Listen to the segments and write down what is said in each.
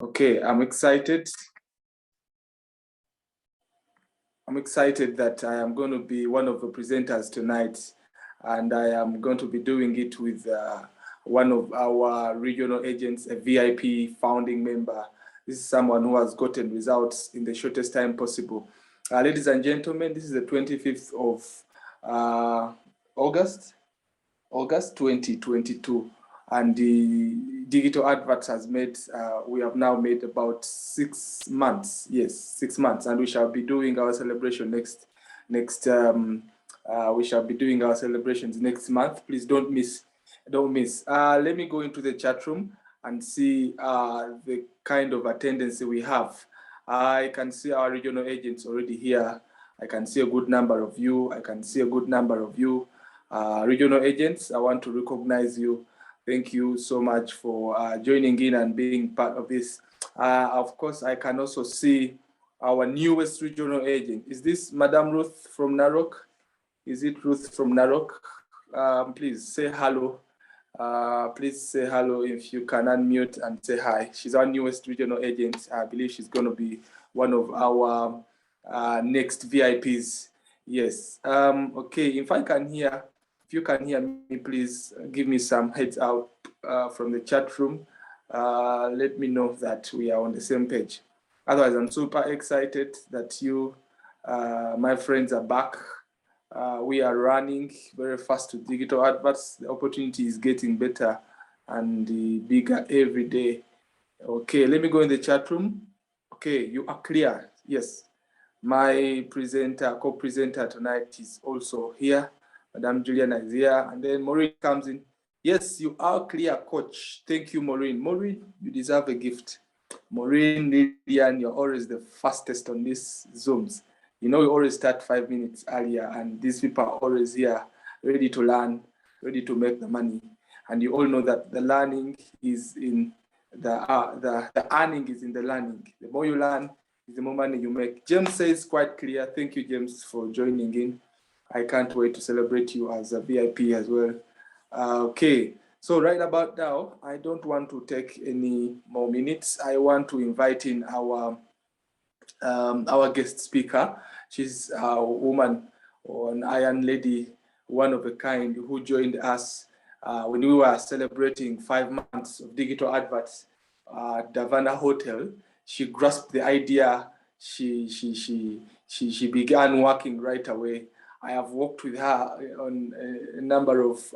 Okay, I'm excited. I'm excited that I am going to be one of the presenters tonight, and I am going to be doing it with one of our regional agents, a VIP founding member. This is someone who has gotten results in the shortest time possible. Ladies and gentlemen, this is the 25th of August 2022, and the digital adverts has made, we have now made about 6 months. Yes, 6 months, and we shall be doing our celebration we shall be doing our celebrations next month. Please don't miss. Let me go into the chat room and see the kind of attendance we have. I can see our regional agents already here. I can see a good number of you. Regional agents, I want to recognize you. Thank you so much for joining in and being part of this. Of course, I can also see our newest regional agent. Is this Madam Ruth from Narok? Is it Ruth from Narok? Please say hello. Please say hello if you can unmute and say hi. She's our newest regional agent. I believe she's going to be one of our next VIPs. Yes. Okay, if you can hear me, please give me some heads out from the chat room. Let me know that we are on the same page. Otherwise, I'm super excited that you, my friends, are back. We are running very fast with digital adverts. The opportunity is getting better and bigger every day. Okay, let me go in the chat room. Okay, you are clear. Yes. My co-presenter tonight is also here. Madam Juliana is here. And then Maureen comes in. Yes, you are clear, coach. Thank you, Maureen. Maureen, you deserve a gift. Maureen, Lillian, you're always the fastest on these Zooms. You know, we always start 5 minutes earlier, and these people are always here, ready to learn, ready to make the money. And you all know that the learning is in the earning is in the learning. The more you learn, the more money you make. James says quite clear. Thank you, James, for joining in. I can't wait to celebrate you as a VIP as well. Okay, so right about now, I don't want to take any more minutes. I want to invite in our guest speaker. She's a woman or an iron lady, one of a kind, who joined us when we were celebrating 5 months of digital adverts at Davana Hotel. She grasped the idea. She began working right away. I have worked with her on a number of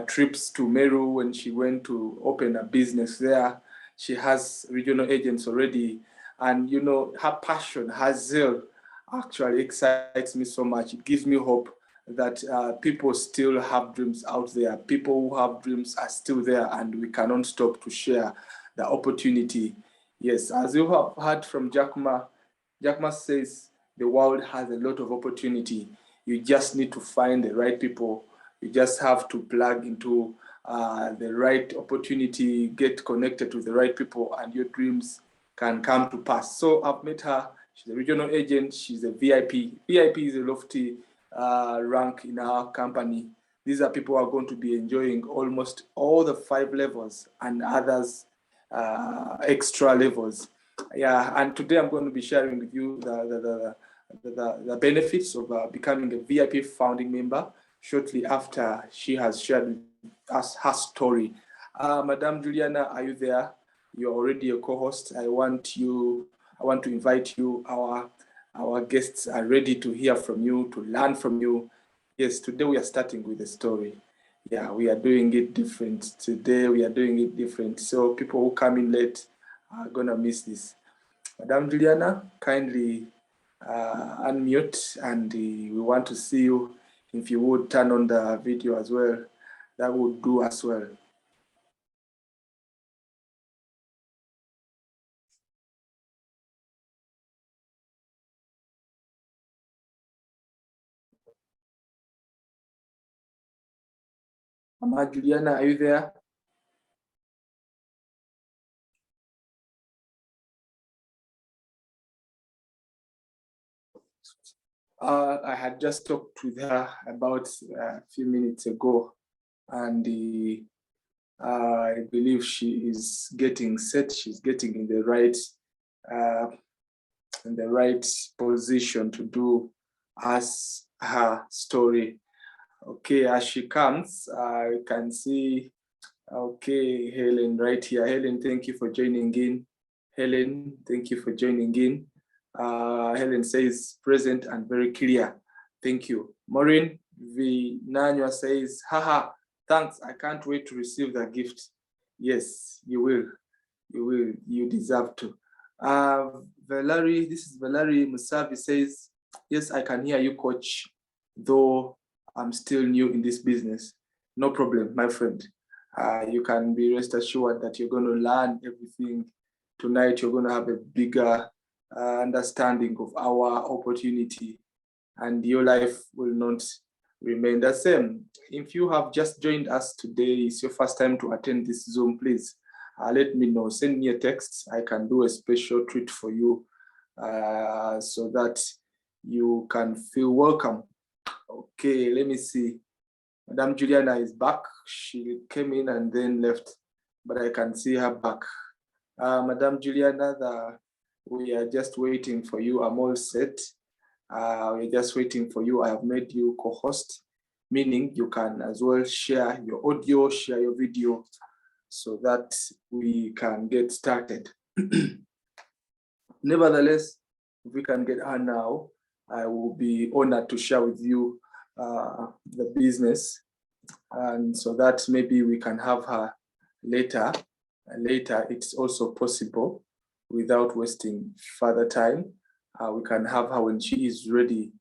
trips to Meru when she went to open a business there. She has regional agents already. And, you know, her passion, her zeal actually excites me so much. It gives me hope that people still have dreams out there. People who have dreams are still there, and we cannot stop to share the opportunity. Yes, as you have heard from Jackma, Jackma says the world has a lot of opportunity. You just need to find the right people. You just have to plug into the right opportunity, get connected to the right people, and your dreams can come to pass. So I've met her. She's a regional agent. She's a VIP. VIP is a lofty rank in our company. These are people who are going to be enjoying almost all the 5 levels and others extra levels. Yeah, and today I'm going to be sharing with you the benefits of becoming a VIP founding member shortly after she has shared with us her story. Madam Juliana, are you there? You're already a co-host. I want to invite you. Our guests are ready to hear from you, to learn from you. Yes, today we are starting with a story. Yeah, we are doing it different. Today we are doing it different. So people who come in late are gonna miss this. Madam Juliana, kindly unmute, and we want to see you. If you would turn on the video as well, that would do as well. Mama Juliana, are you there? I had just talked with her about a few minutes ago, and I believe she is getting set. She's getting in the right position to do us her story. Okay, as she comes, I can see. Okay, Helen, right here. Helen, thank you for joining in. Helen, thank you for joining in. Helen says present and very clear. Thank you. Maureen Vinanywa says, haha, thanks. I can't wait to receive the gift. Yes, you will. You will. You deserve to. Valerie, this is Valerie Musavi says, yes, I can hear you, coach, though I'm still new in this business. No problem, my friend. You can be rest assured that you're going to learn everything tonight. You're going to have a bigger understanding of our opportunity, and your life will not remain the same. If you have just joined us today, it's your first time to attend this Zoom, please let me know. Send me a text. I can do a special treat for you so that you can feel welcome. Okay, let me see. Madam Juliana is back. She came in and then left, but I can see her back. Madam Juliana, we are just waiting for you. I'm all set. We're just waiting for you. I have made you co-host, meaning you can as well share your audio, share your video, so that we can get started. Nevertheless, if we can get her now, I will be honored to share with you the business, and so that maybe we can have her later. Later, it's also possible without wasting further time. We can have her when she is ready,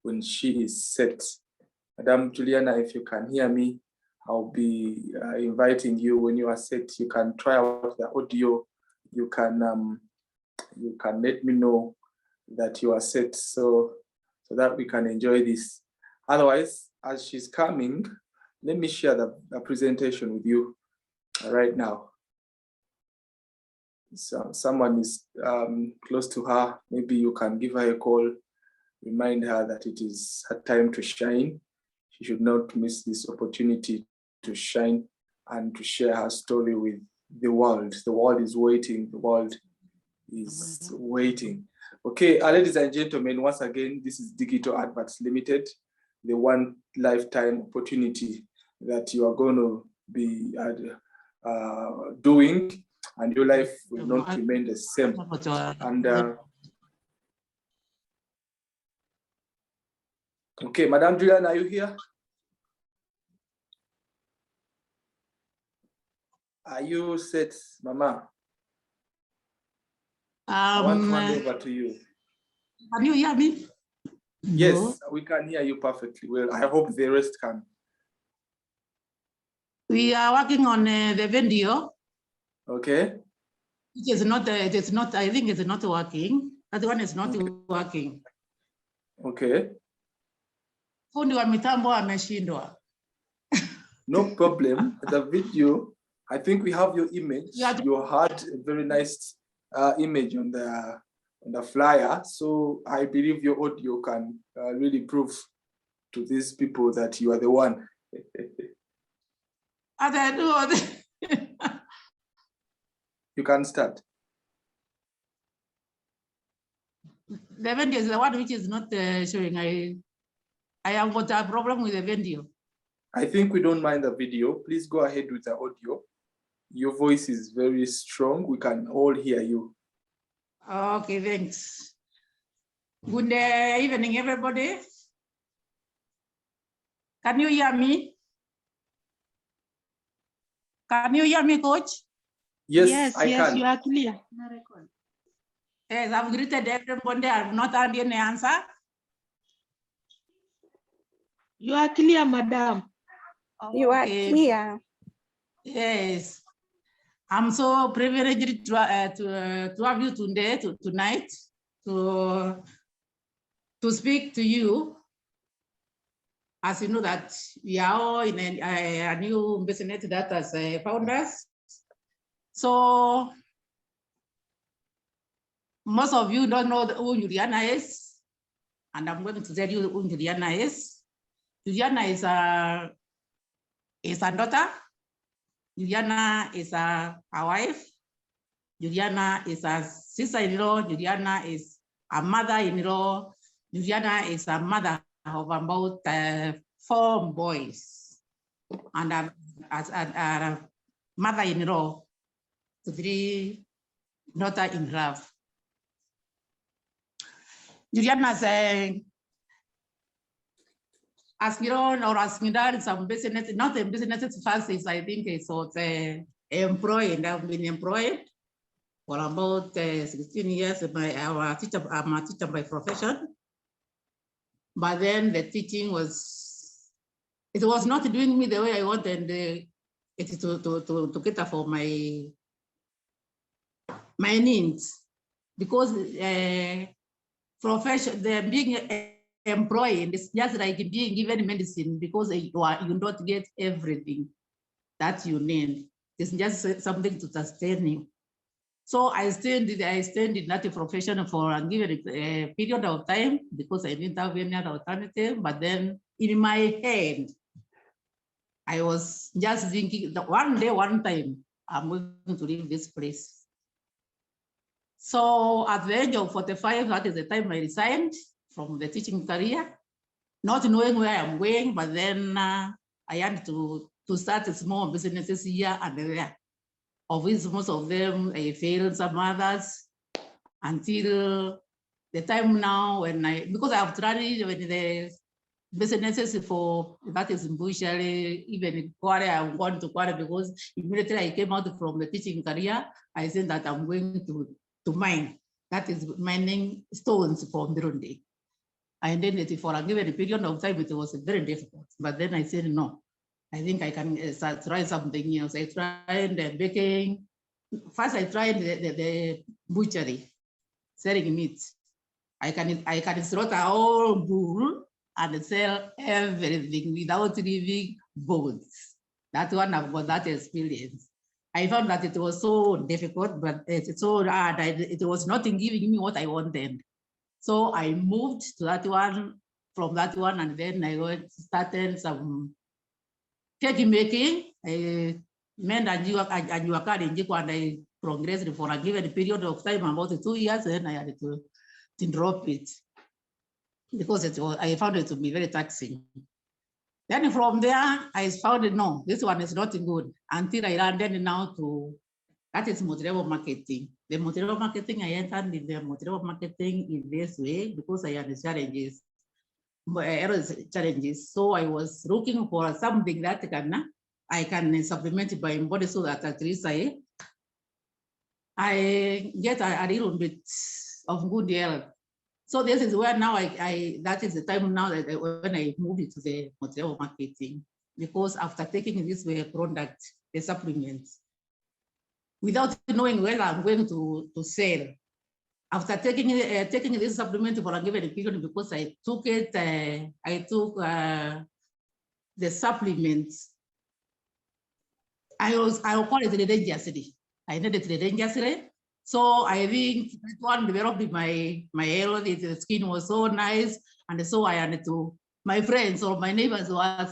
when she is set. Madam Juliana, if you can hear me, I'll be inviting you when you are set. You can try out the audio. You can let me know that you are set, so that we can enjoy this. Otherwise, as she's coming, let me share the presentation with you right now. So someone is close to her. Maybe you can give her a call, remind her that it is her time to shine. She should not miss this opportunity to shine and to share her story with the world. The world is waiting. The world is waiting. Okay, ladies and gentlemen, once again, this is Digital Adverts Limited, the one lifetime opportunity that you are going to be doing, and your life will not remain the same. And okay, Madam Juliana, are you here? Are you set, Mama? I want to hand over to you. Can you hear me? Yes, no. We can hear you perfectly well. I hope the rest can. We are working on the video. Okay. It is not. I think it's not working. That one is not working. Okay. Fundi wa mitambo ameshindwa. No problem. The video, I think we have your image. You had a very nice image on the flyer. So I believe your audio can really prove to these people that you are the one. You can start. The video is the one which is not showing. I have got a problem with the video. I think we don't mind the video. Please go ahead with the audio. Your voice is very strong. We can all hear you. Okay, thanks. Good evening, everybody. Can you hear me? Can you hear me, Coach? Yes, I can. You are clear. Yes, I've greeted everybody. I've not had any answer. You are clear, madam. Okay. You are clear. Yes. I'm so privileged to have you today, tonight, to speak to you. As you know that we are all in a new business that as founders. So most of you don't know who Juliana is, and I'm going to tell you who Juliana is. Juliana is a daughter Juliana is a wife. Juliana is a sister-in-law. Juliana is a mother-in-law. Juliana is a mother of about 4 boys, and a mother-in-law to 3 daughter-in-law. Juliana said, as you know, or as you know, some business, not the business first is, I think it's employed. I've been employed for about 16 years. I'm a teacher by profession. But then the teaching was not doing me the way I wanted it to cater for my needs, because profession, being employed is just like being given medicine, because you don't get everything that you need. It's just something to sustain you. So I stayed in that profession for a given period of time, because I didn't have any other alternative. But then in my head, I was just thinking that one time, I'm going to leave this place. So at the age of 45, that is the time I resigned from the teaching career, not knowing where I'm going. But then I had to start small businesses here and there. Of which most of them I failed, some others, until the time now when because I've tried with the businesses for, that is in Bushari, even in Kware, I've gone to Kware, because immediately I came out from the teaching career, I said that I'm going to mine. That is mining stones from Burundi. And then for a given period of time, it was very difficult. But then I said, no, I think I can try something else. I tried baking. First, I tried the butchery, selling meat. I can slaughter all bull and sell everything without leaving bones. That one I've got that experience. I found that it was so difficult, but it's so hard. It was not giving me what I wanted. So I moved to that one, from that one, and then I started some cake making. I made a new card in Jiko, and I progressed for a given period of time, about 2 years, and I had to drop it, because I found it to be very taxing. Then from there, I found no, this one is not good, until I landed now to, that is material marketing. The material marketing, I entered in the material marketing in this way because I had challenges. So I was looking for something that I can supplement my body, so that at least I get a little bit of good health. So this is where now that is the time now that when I moved into the material marketing, because after taking this way product, the supplements, without knowing whether I'm going to sell, after taking this supplement for a given period, because I took it, I took the supplements. I'll call it religiously. I needed religiously. So I think that one developed my health. The skin was so nice, and so I had to. My friends or my neighbors were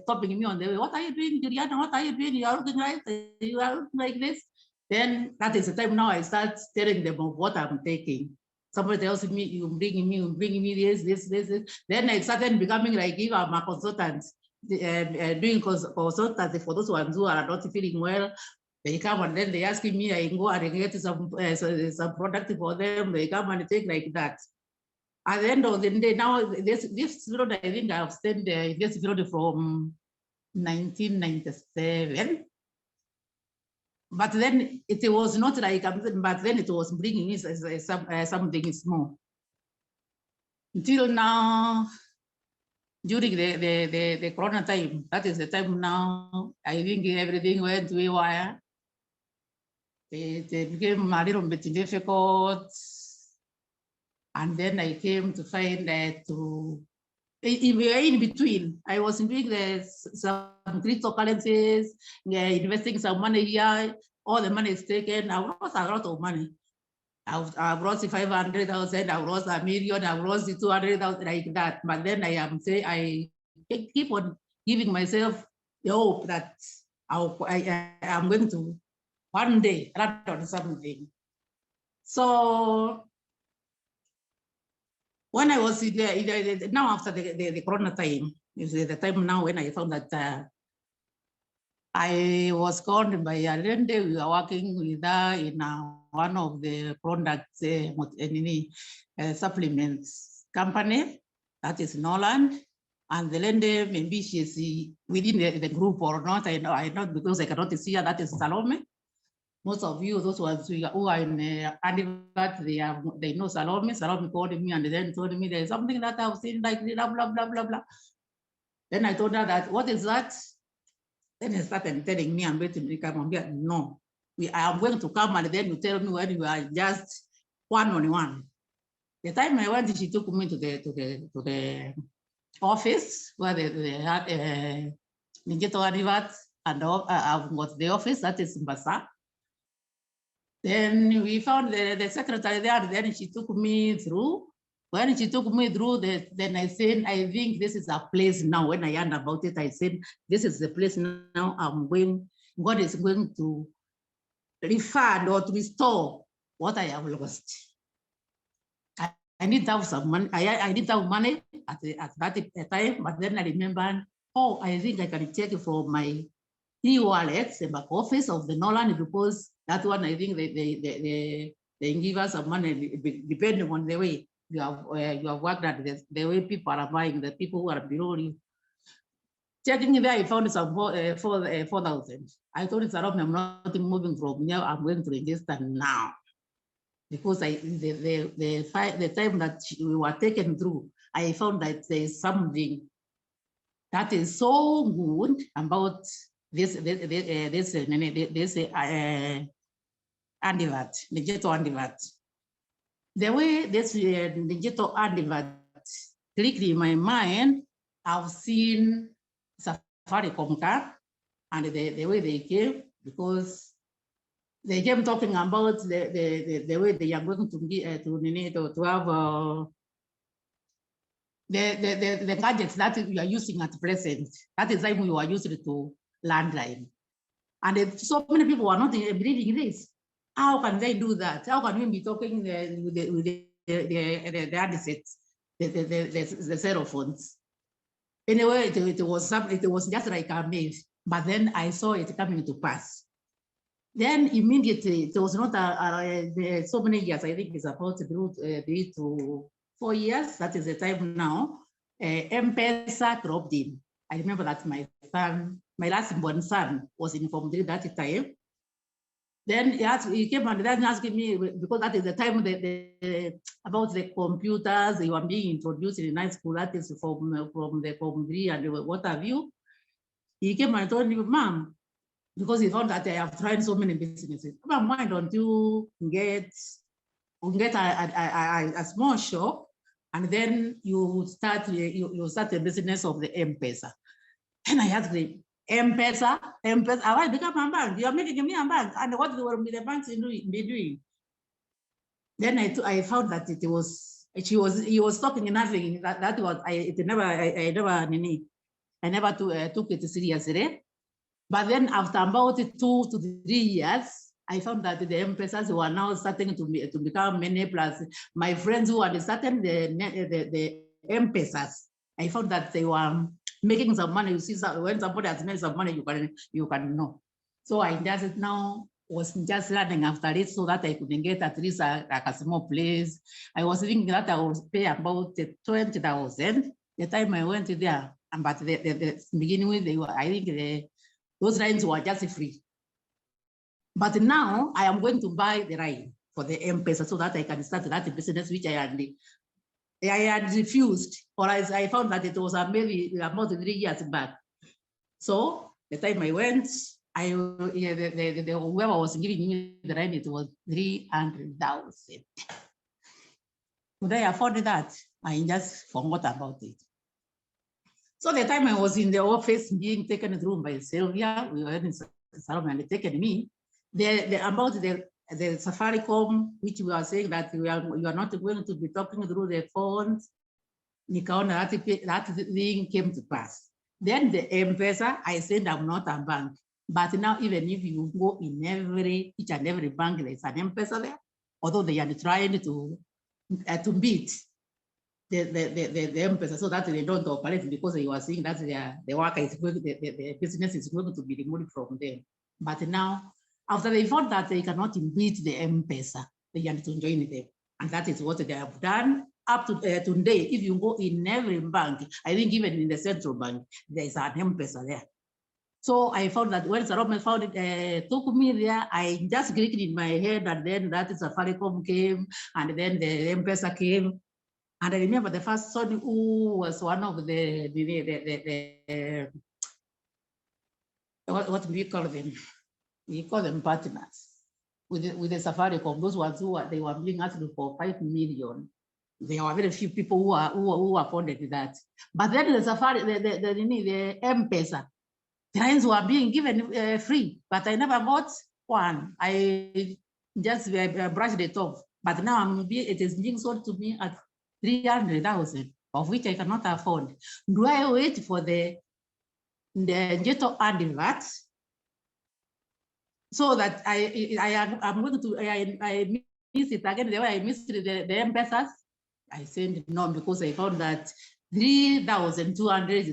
stopping me on the way. What are you doing, Juliana? What are you doing? You are looking right. You are looking like this. Then that is the time now I start telling them of what I'm taking. Somebody tells me, you bringing me this. Then I started becoming like, if I'm a consultant, doing consultancy for those ones who are not feeling well. They come and then they ask me, I go and get some product for them. They come and take like that. At the end of the day, now this period, I think I've stayed in this period from 1997. But then it was not like, but then it was bringing me something small. Until now, during the Corona time, that is the time now, I think everything went haywire. It became a little bit difficult. And then I came to find that in between, I was doing some cryptocurrencies, investing some money here. All the money is taken. I lost a lot of money. I've lost 500,000. I've lost $1 million. I've lost 200,000, like that. But then I keep on giving myself the hope that I'm going to one day run on something. So when I was now after the corona time, is the time now when I found that I was called by a lady. We were working with her in one of the products supplements company, that is Noland. And the lady, maybe she's within the group or not. I know because I cannot see her. That is Salome. Most of you, those ones who are in Adverts, they know Salome. Salome called me and then told me there's something that I've seen like blah blah blah blah blah. Then I told her that, what is that? Then he started telling me, I'm going to come. No, I am going to come, and then you tell me when you are just one-on-one. The time I went, she took me to the office where they had Ninjeto Adverts, and I've got the office that is in Basa. Then we found the secretary there, and then she took me through. When she took me through, then I said, I think this is a place now. When I learned about it, I said, this is the place now God is going to refund or to restore what I have lost. I need to have some money. I didn't have money at that time, but then I remember, oh, I think I can take it from my e-wallet, the back office of the Noland, because that one, I think they give us some money depending on the way you have worked at, the way people are buying, the people who are below you. Checking there, I found some 4,000. I told it, I'm not moving from here. I'm going to register now. Because the time that we were taken through, I found that there's something that is so good about this Advert, digital Advert. The way this digital Advert clicked in my mind, I've seen Safaricom card and the way they came, because they came talking about the way they are going to be to have the gadgets that we are using at present. That is why we were used to landline. And so many people are not believing this. How can they do that? How can we be talking with the handsets, the cell phones? Anyway, it was just like a maze. But then I saw it coming to pass. Then immediately, it was not so many years. I think it's about 3 to 4 years. That is the time now. M-Pesa dropped in. I remember that my last born son was informed at that time. Then he came and then asking me, because that is the time about the computers, they were being introduced in high school, that is from the Form 3 and what have you. He came and told me, Mom, because he found that I have tried so many businesses. Mom, why don't you get a small shop, and then you start a business of the M-Pesa. And I asked him, M-Pesa, I become a bank. You are making me a bank. And what will the banks be doing? Then I found that he was talking nothing. That was I never took it seriously. But then after about 2 to 3 years, I found that the M-Pesas were now starting to become many plus. My friends who had started the M-Pesas, I found that they were making some money. You see, when somebody has made some money, you can know. So I just now was just learning after it, so that I could get at least like a small place. I was thinking that I would pay about 20,000 the time I went there. But the beginning with, I think those lines were just free. But now I am going to buy the line for the M-Pesa so that I can start that business which I had refused, or I found that it was maybe about 3 years back. So the time I went, whoever was giving me the rent, it was 300,000. Could I afford that? I just forgot about it. So the time I was in the office being taken through by Sylvia, we were in Salome and they taken me. About the Safaricom, which we are saying that you are not going to be talking through the phones, that thing came to pass. Then the M-Pesa, I said I'm not a bank. But now, even if you go in each and every bank, there's an M-Pesa there, although they are trying to beat the M-Pesa so that they don't operate, because they were saying that the worker is going, the business is going to be removed from them. But now, after they found that they cannot beat the M-Pesa, they are to join them. And that is what they have done up to today. If you go in every bank, I think even in the central bank, there is an M-Pesa there. So I found that when Salome found it, took me there, I just clicked in my head, and then that is Safaricom came, and then the M-Pesa came. And I remember the first son who was one of what do we call them? We call them partners with the Safaricom. Those ones they were being asked for 5 million. There were very few people who afforded that. But then the M-Pesa, clients were being given free, but I never got one. I just brushed it off. But now it is being sold to me at 300,000, of which I cannot afford. Do I wait for the Jeto Adverts so that I'm going to I miss it again the way I missed the M-Pesas? I said no, because I found that 3,200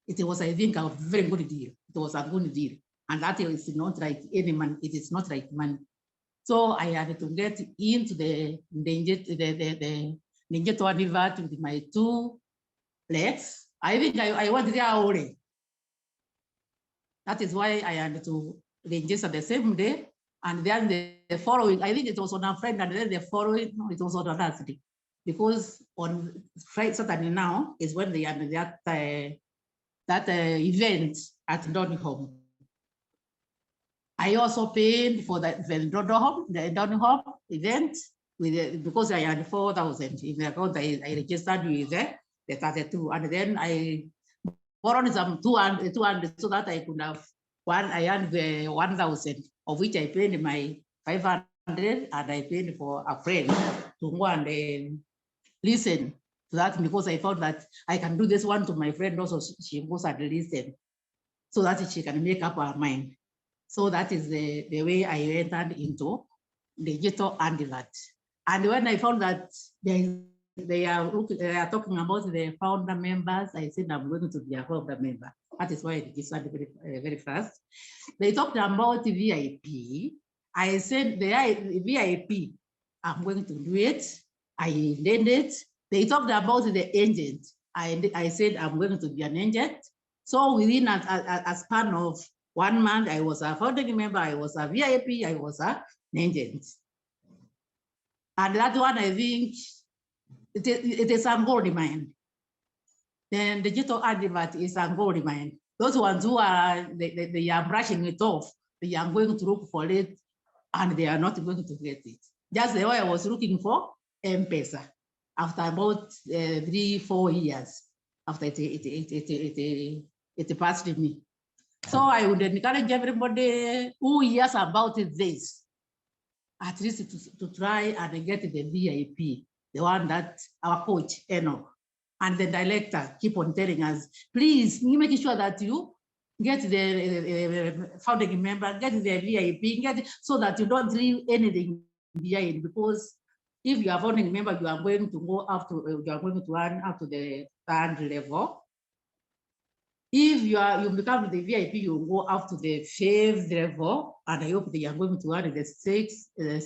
it was I think a very good deal. It was a good deal, and that is not like any money. It is not like money. So I had to get into the Jeto Advert with my 2 legs. I think I went there already. That is why I had to register the same day, and then the following, I think it was on a Friday, and then the following, no, it was on a Thursday, because on Friday, Saturday now is when they had that event at Donholm. I also paid for the Donholm event because I had 4,000 in the account. I registered with the 32, and then I borrowed some 200 so that I could have I had the 1,000, of which I paid my 500, and I paid for a friend to go and listen to that, because I found that I can do this one to my friend also. She goes and listen so that she can make up her mind. So that is the way I entered into digital Advert. And when I found that they are talking about the founder members, I said I'm going to be a founder member. That is why I registered very fast. They talked about VIP. I said the VIP, I'm going to do it. I did it. They talked about the agent. I said I'm going to be an agent. So within a span of 1 month, I was a founding member, I was a VIP, I was an agent. And that one, I think, it is a gold mine. Then the digital Advert is a gold mine. Those ones who are, they are brushing it off, they are going to look for it, and they are not going to get it. Just the way I was looking for M-Pesa after about 3-4 years after it passed me. So I would encourage everybody who hears about this, at least to try and get the VIP, the one that our coach Enoch and the director keep on telling us, please make sure that you get the founding member, get the VIP, so that you don't leave anything behind. Because if you are founding member, you are going to go up to, you are going to run up to the 3rd level. If you become the VIP, you go up to the 5th level, and I hope they are going to run the 6th and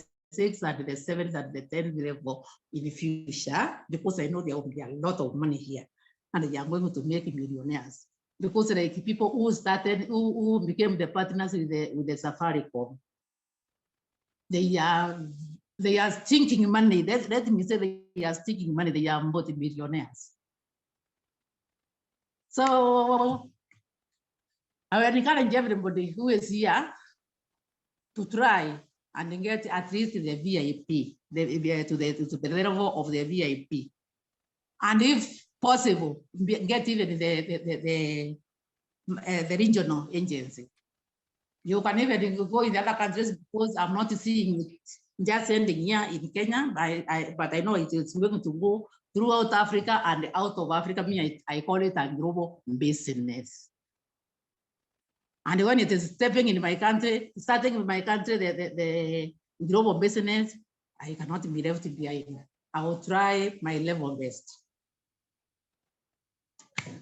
the 7th and the 10th level in the future, because I know there will be a lot of money here, and they are going to make millionaires. Because like people who started, who became the partners with the Safaricom, they are stinking money. Let me say they are stinking money. They are multi-millionaires. So I will encourage everybody who is here to try and get at least the VIP, to the level of the VIP, and if possible, get even the regional agency. You can even go in the other countries, because I'm not seeing it just ending here in Kenya, but I know it is going to go throughout Africa and out of Africa. I call it a global business. And when it is starting in my country, the global business, I cannot be left behind. I will try my level best.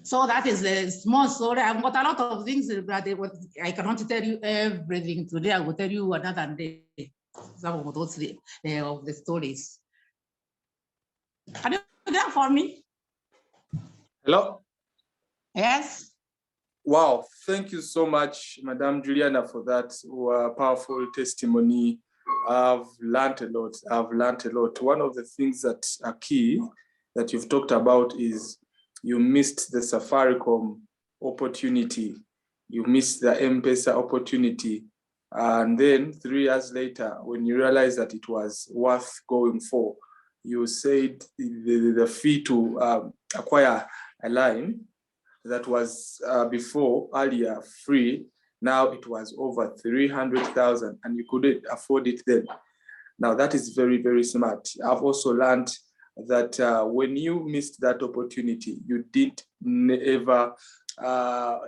So that is a small story. I've got a lot of things, but I cannot tell you everything today. I will tell you another day some of those of the stories. Are you there for me? Hello? Yes. Wow, thank you so much, Madam Juliana, for that powerful testimony. I've learned a lot. One of the things that are key that you've talked about is you missed the Safaricom opportunity. You missed the M-Pesa opportunity. And then 3 years later, when you realized that it was worth going for, you said the fee to acquire a line that was before earlier free, now it was over 300,000 and you couldn't afford it then. Now that is very, very smart. I've also learned that when you missed that opportunity, you didn't ever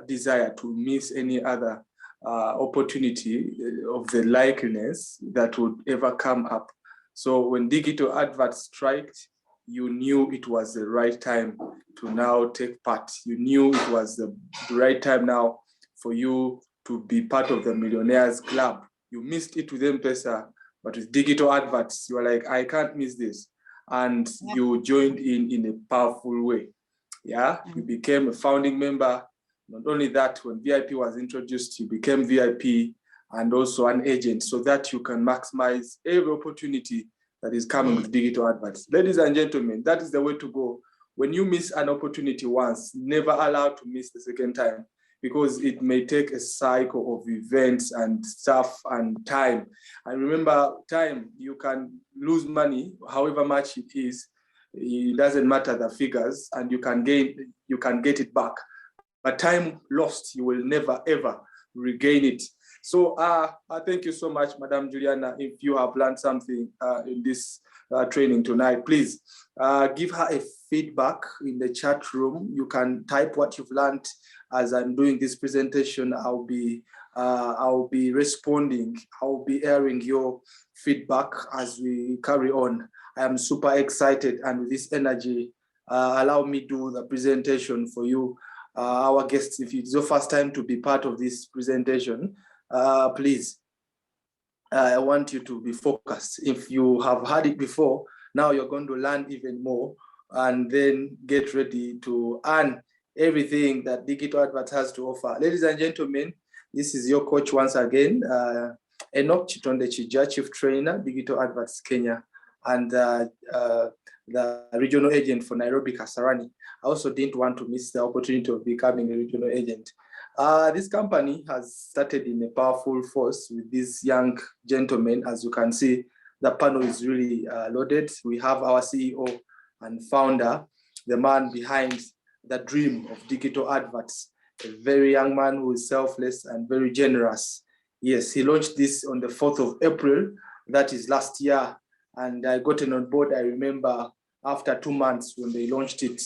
desire to miss any other opportunity of the likeness that would ever come up. So when digital adverts striked, you knew it was the right time to now take part. You knew it was the right time now for you to be part of the Millionaires Club. You missed it with M-Pesa, but with digital adverts, you were like, I can't miss this. And you joined in a powerful way. Yeah, you became a founding member. Not only that, when VIP was introduced, you became VIP and also an agent so that you can maximize every opportunity that is coming with digital adverts. Ladies and gentlemen, that is the way to go. When you miss an opportunity once, never allow to miss the second time, because it may take a cycle of events and stuff and time. And remember, time, you can lose money, however much it is. It doesn't matter the figures, and you can get it back. But time lost, you will never ever regain it. So thank you so much, Madam Juliana. If you have learned something in this training tonight, please give her a feedback in the chat room. You can type what you've learned. As I'm doing this presentation, I'll be responding. I'll be airing your feedback as we carry on. I am super excited, and with this energy, allow me to do the presentation for you. Our guests, if it's your first time to be part of this presentation, please, I want you to be focused. If you have heard it before, now you're going to learn even more, and then get ready to earn everything that digital adverts has to offer. Ladies and gentlemen, this is your coach once again, Enoch Chitonde Chija, Chief Trainer, Digital Adverts Kenya, and the regional agent for Nairobi Kasarani. I also didn't want to miss the opportunity of becoming a regional agent. This company has started in a powerful force with these young gentlemen. As you can see, the panel is really loaded. We have our CEO and founder, the man behind the dream of digital adverts, a very young man who is selfless and very generous. Yes, he launched this on the 4th of April, that is last year. And I got on board, I remember, after 2 months when they launched it.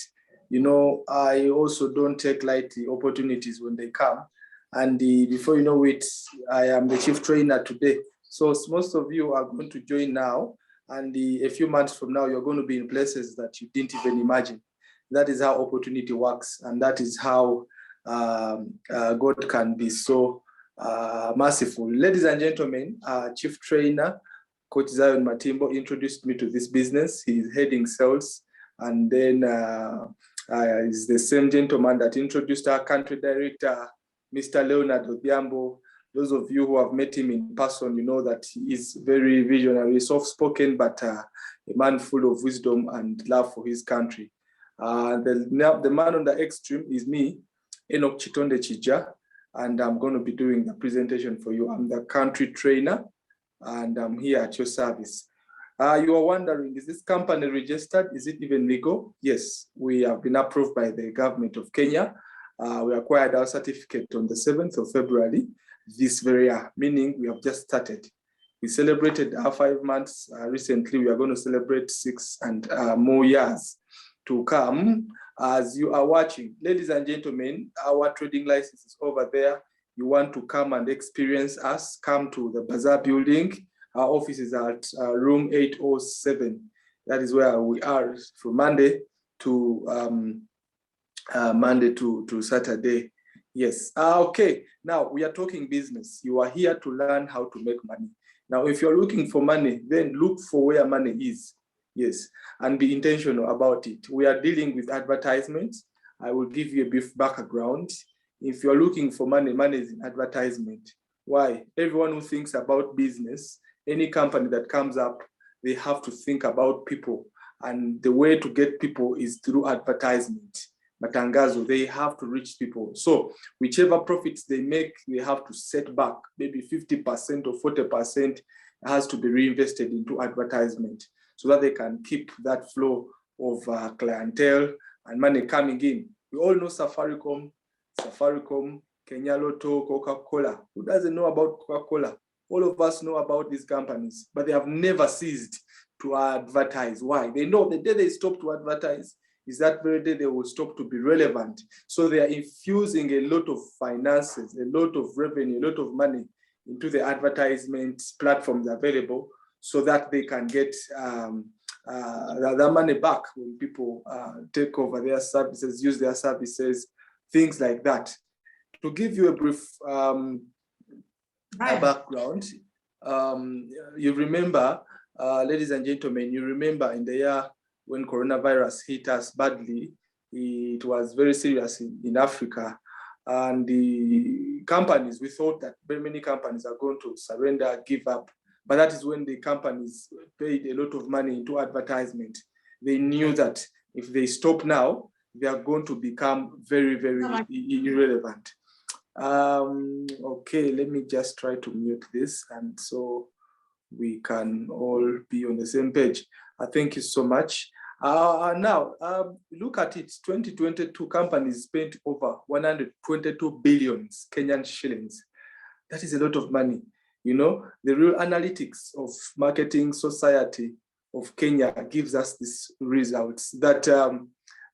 You know, I also don't take lightly opportunities when they come. And before you know it, I am the chief trainer today. So most of you are going to join now. And a few months from now, you're going to be in places that you didn't even imagine. That is how opportunity works. And that is how God can be so merciful. Ladies and gentlemen, chief trainer, Coach Zion Matimbo, introduced me to this business. He's heading sales. And then is the same gentleman that introduced our country director, Mr. Leonard Odhiambo. Those of you who have met him in person, you know that he is very visionary, soft-spoken, but a man full of wisdom and love for his country. The man on the extreme is me, Enoch Chitonde Chija, and I'm going to be doing the presentation for you. I'm the country trainer, and I'm here at your service. You are wondering, is this company registered? Is it even legal? Yes, we have been approved by the government of Kenya. We acquired our certificate on the 7th of February this very year, meaning we have just started. We celebrated our 5 months recently. We are going to celebrate 6 and more years to come as you are watching. Ladies and gentlemen, our trading license is over there. you want to come and experience us, come to the Bazaar building. Our office is at room 807. That is where we are from Monday to Saturday. Yes. Okay. Now we are talking business. You are here to learn how to make money. Now, if you're looking for money, then look for where money is. Yes. And be intentional about it. We are dealing with advertisements. I will give you a brief background. If you're looking for money, money is in advertisement. Why? Everyone who thinks about business, any company that comes up, they have to think about people. And the way to get people is through advertisement. Matangazo, they have to reach people. So whichever profits they make, they have to set back, maybe 50% or 40% has to be reinvested into advertisement so that they can keep that flow of clientele and money coming in. We all know Safaricom, Kenya Lotto, Coca-Cola. Who doesn't know about Coca-Cola? All of us know about these companies, but they have never ceased to advertise. Why? They know the day they stop to advertise is that very day they will stop to be relevant. So they are infusing a lot of finances, a lot of revenue, a lot of money into the advertisement platforms available so that they can get the money back when people take over their services, use their services, things like that. To give you a brief background, you remember, ladies and gentlemen, you remember in the year when coronavirus hit us badly, it was very serious in Africa. And the companies, we thought that very many companies are going to surrender, give up. But that is when the companies paid a lot of money into advertisement. They knew that if they stop now, they are going to become very, very irrelevant. Okay, let me just try to mute this and so we can all be on the same page. Thank you so much. Now, look at it. 2022 companies spent over 122 billion Kenyan shillings. That is a lot of money. You know, the real analytics of marketing society of Kenya gives us these results that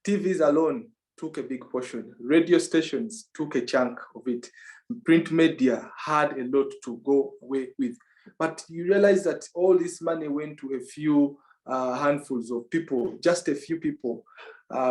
TVs alone took a big portion. Radio stations took a chunk of it. Print media had a lot to go away with. But you realize that all this money went to a few handfuls of people, just a few people,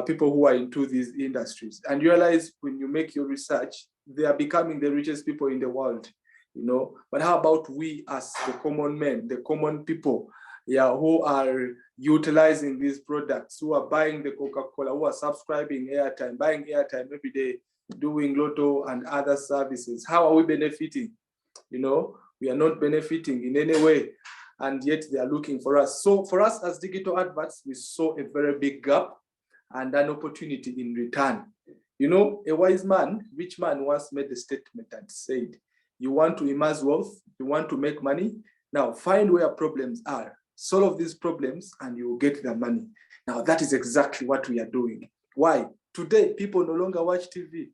people who are into these industries. And you realize when you make your research, they are becoming the richest people in the world, you know. But how about we as the common men, the common people, who are utilizing these products, who are buying the Coca-Cola, who are subscribing airtime, buying airtime every day, doing lotto and other services? How are we benefiting? You know, we are not benefiting in any way, and yet they are looking for us. So for us as digital adverts, we saw a very big gap and an opportunity in return. You know, a wise man, rich man once made a statement and said, you want to amass wealth, you want to make money, now find where problems are, solve these problems, and you will get the money. Now that is exactly what we are doing. Why? Today, people no longer watch TV.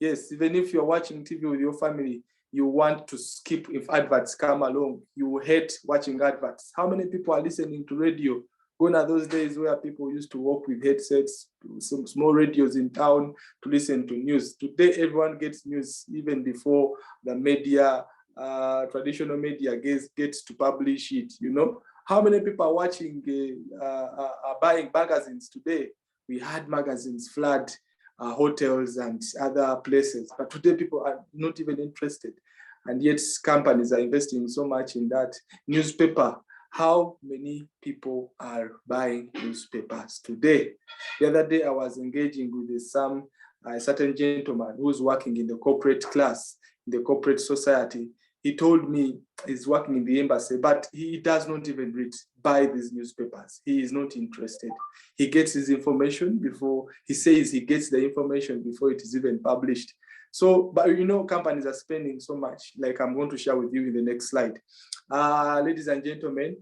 Yes, even if you're watching TV with your family, you want to skip if adverts come along. You hate watching adverts. How many people are listening to radio? Gone are those days where people used to walk with headsets, some small radios in town to listen to news. Today, everyone gets news even before the media, traditional media gets to publish it, you know. How many people are watching, buying magazines today? We had magazines flood hotels and other places, but today people are not even interested. And yet companies are investing so much in that. Newspaper, how many people are buying newspapers today? The other day I was engaging with a certain gentleman who's working in the corporate class, in the corporate society. He told me he's working in the embassy, but he does not even buy these newspapers. He is not interested. He gets his information before, he says he gets the information before it is even published. So, but you know, companies are spending so much, like I'm going to share with you in the next slide. Ladies and gentlemen,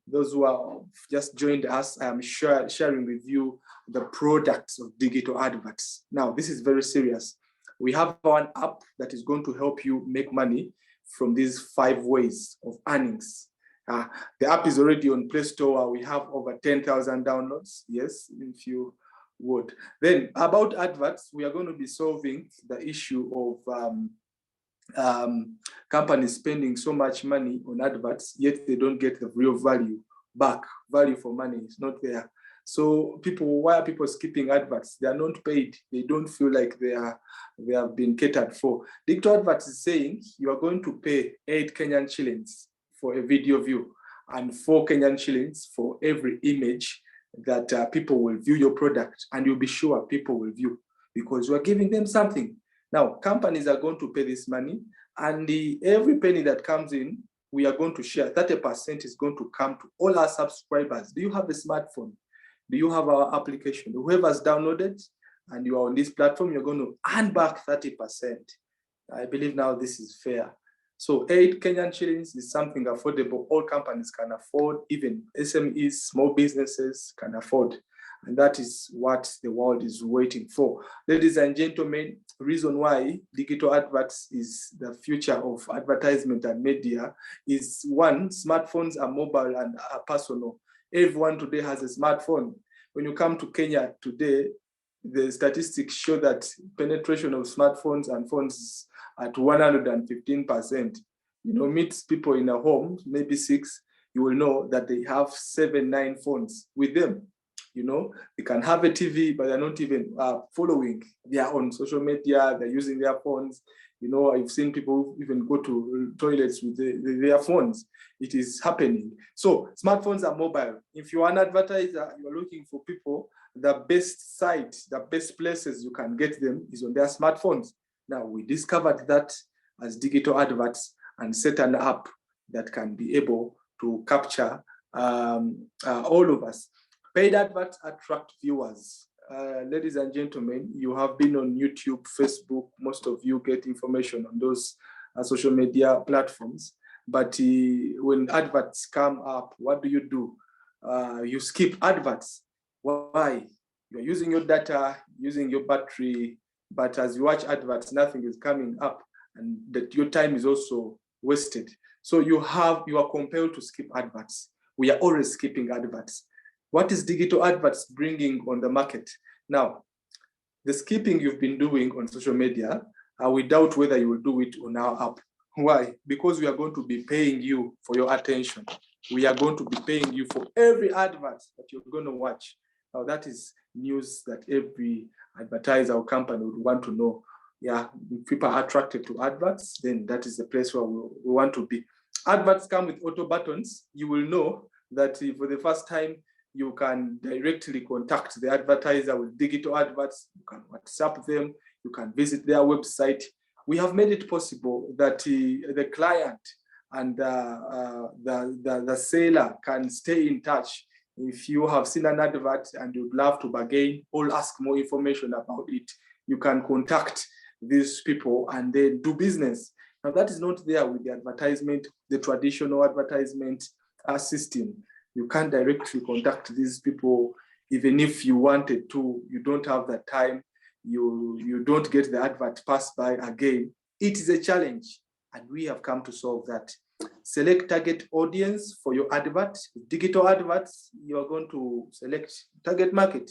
those who are just joined us, I am sharing with you the products of digital adverts. Now, this is very serious. We have one app that is going to help you make money from these 5 ways of earnings. The app is already on Play Store. We have over 10,000 downloads. Yes, if you would. Then about adverts, we are going to be solving the issue of companies spending so much money on adverts, yet they don't get the real value back. Value for money is not there. So why are people skipping adverts? They are not paid. They don't feel like they have been catered for. Digital Adverts is saying you are going to pay 8 Kenyan shillings for a video view and 4 Kenyan shillings for every image that people will view your product, and you'll be sure people will view because you are giving them something. Now, companies are going to pay this money, and every penny that comes in, we are going to share. 30% is going to come to all our subscribers. Do you have a smartphone? Do you have our application? Whoever's downloaded and you are on this platform, you're going to earn back 30%. I believe now this is fair. So 8 Kenyan shillings is something affordable. All companies can afford, even SMEs, small businesses can afford. And that is what the world is waiting for. Ladies and gentlemen, the reason why digital adverts is the future of advertisement and media is, one, smartphones are mobile and are personal. Everyone today has a smartphone. When you come to Kenya today, the statistics show that penetration of smartphones and phones is at 115%. Meet people in a home, maybe 6, you will know that they have 7, 9 phones with them. They can have a TV, but they're not even following. They are on social media, they're using their phones. I've seen people even go to toilets with their phones. It is happening. So smartphones are mobile. If you're an advertiser, you're looking for people, the best site, the best places you can get them is on their smartphones. Now, we discovered that as digital adverts and set an app that can be able to capture all of us. Paid adverts attract viewers. Ladies and gentlemen, you have been on YouTube, Facebook. Most of you get information on those social media platforms. But when adverts come up, what do? You skip adverts. Why? You're using your data, using your battery, but as you watch adverts, nothing is coming up, and that your time is also wasted. So you are compelled to skip adverts. We are always skipping adverts. What is digital adverts bringing on the market? Now, the skipping you've been doing on social media, we doubt whether you will do it on our app. Why? Because we are going to be paying you for your attention. We are going to be paying you for every advert that you're going to watch. Now, that is news that every advertiser or company would want to know. Yeah, if people are attracted to adverts, then that is the place where we want to be. Adverts come with auto buttons. You will know that for the first time, you can directly contact the advertiser with digital adverts. You can WhatsApp them. You can visit their website. We have made it possible that the client and the seller can stay in touch. If you have seen an advert and you'd love to bargain or ask more information about it, you can contact these people and then do business. Now, that is not there with the advertisement, the traditional advertisement system. You can't directly contact these people. Even if you wanted to, you don't have that time. You don't get the advert passed by again. It is a challenge, and we have come to solve that. Select target audience for your advert. With digital adverts, you are going to select target market.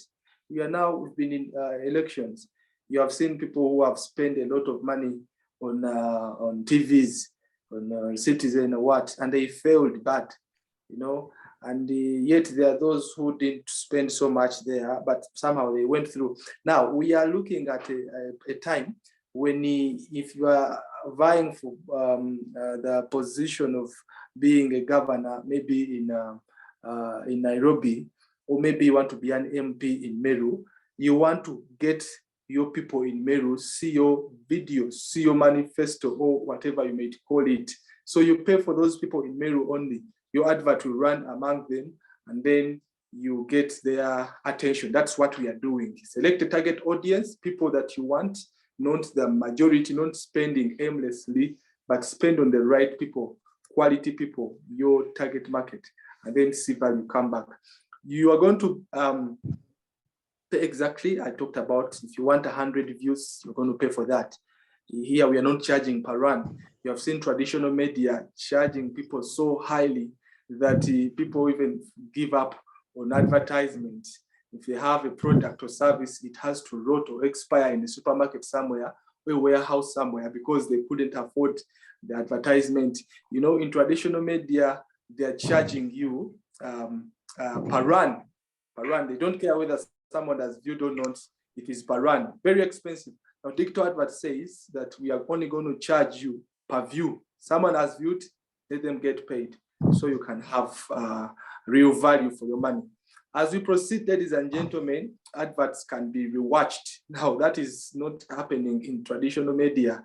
We've been in elections. You have seen people who have spent a lot of money on TVs, on Citizen or what, and they failed bad, and yet there are those who didn't spend so much there, but somehow they went through. Now, we are looking at a time when if you are vying for the position of being a governor, maybe in Nairobi, or maybe you want to be an MP in Meru, you want to get your people in Meru see your videos, see your manifesto, or whatever you may call it. So you pay for those people in Meru only. Your advert will run among them, and then you get their attention. That's what we are doing. Select a target audience, people that you want, not the majority, not spending aimlessly, but spend on the right people, quality people, your target market, and then see value come back. You are going to pay exactly. I talked about if you want 100 views, you're going to pay for that. Here we are not charging per run. You have seen traditional media charging people so highly that people even give up on advertisement. If they have a product or service, it has to rot or expire in the supermarket somewhere a warehouse somewhere because they couldn't afford the advertisement. You know, in traditional media, they're charging you per run. They don't care whether someone has viewed or not. It is per run, very expensive. Now, digital advert says that we are only going to charge you per view. Someone has viewed, let them get paid, so you can have real value for your money. As we proceed, ladies and gentlemen, adverts can be rewatched. Now, that is not happening in traditional media.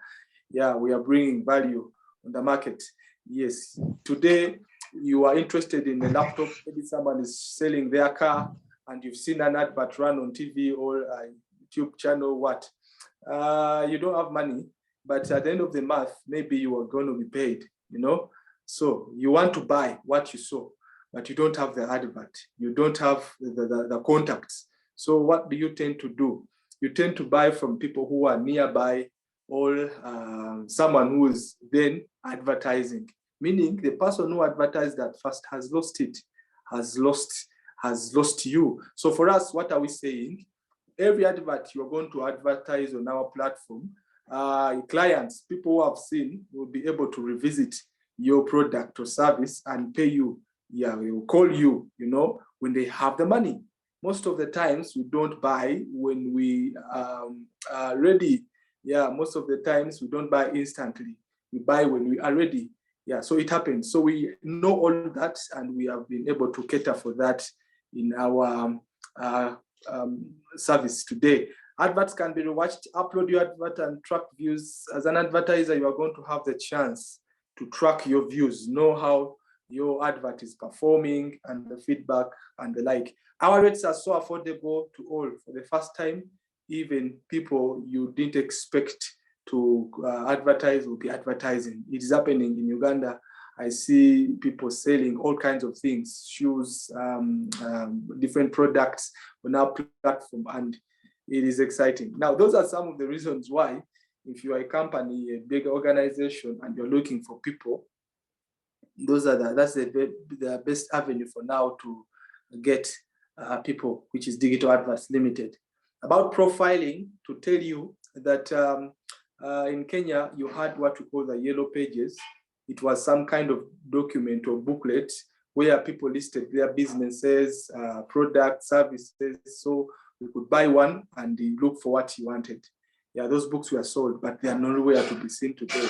Yeah, we are bringing value on the market. Yes, today you are interested in a laptop, maybe someone is selling their car and you've seen an advert run on TV or a YouTube channel, what? You don't have money, but at the end of the month, maybe you are going to be paid, you know? So you want to buy what you saw, but you don't have the advert. You don't have the contacts. So what do you tend to do? You tend to buy from people who are nearby or someone who is then advertising, meaning the person who advertised that first has lost it, has lost you. So for us, what are we saying? Every advert you're going to advertise on our platform, clients, people who have seen will be able to revisit your product or service and pay you. Yeah, we will call you, you know, when they have the money. Most of the times we don't buy when we are ready. Yeah, most of the times we don't buy instantly. We buy when we are ready. Yeah, so it happens. So we know all that and we have been able to cater for that in our service today. Adverts can be rewatched. Upload your advert and track views. As an advertiser, you are going to have the chance to track your views, know how your advert is performing and the feedback and the like. Our rates are so affordable to all. For the first time, even people you didn't expect to advertise will be advertising. It is happening in Uganda. I see people selling all kinds of things, shoes, different products on our platform, and it is exciting. Now, those are some of the reasons why, if you are a company, a big organization, and you're looking for people, that's the best avenue for now to get people, which is Digital Adverts Limited. About profiling, to tell you that in Kenya, you had what we call the yellow pages. It was some kind of document or booklet where people listed their businesses, products, services. So you could buy one and look for what you wanted. Yeah, those books were sold, but they are nowhere to be seen today.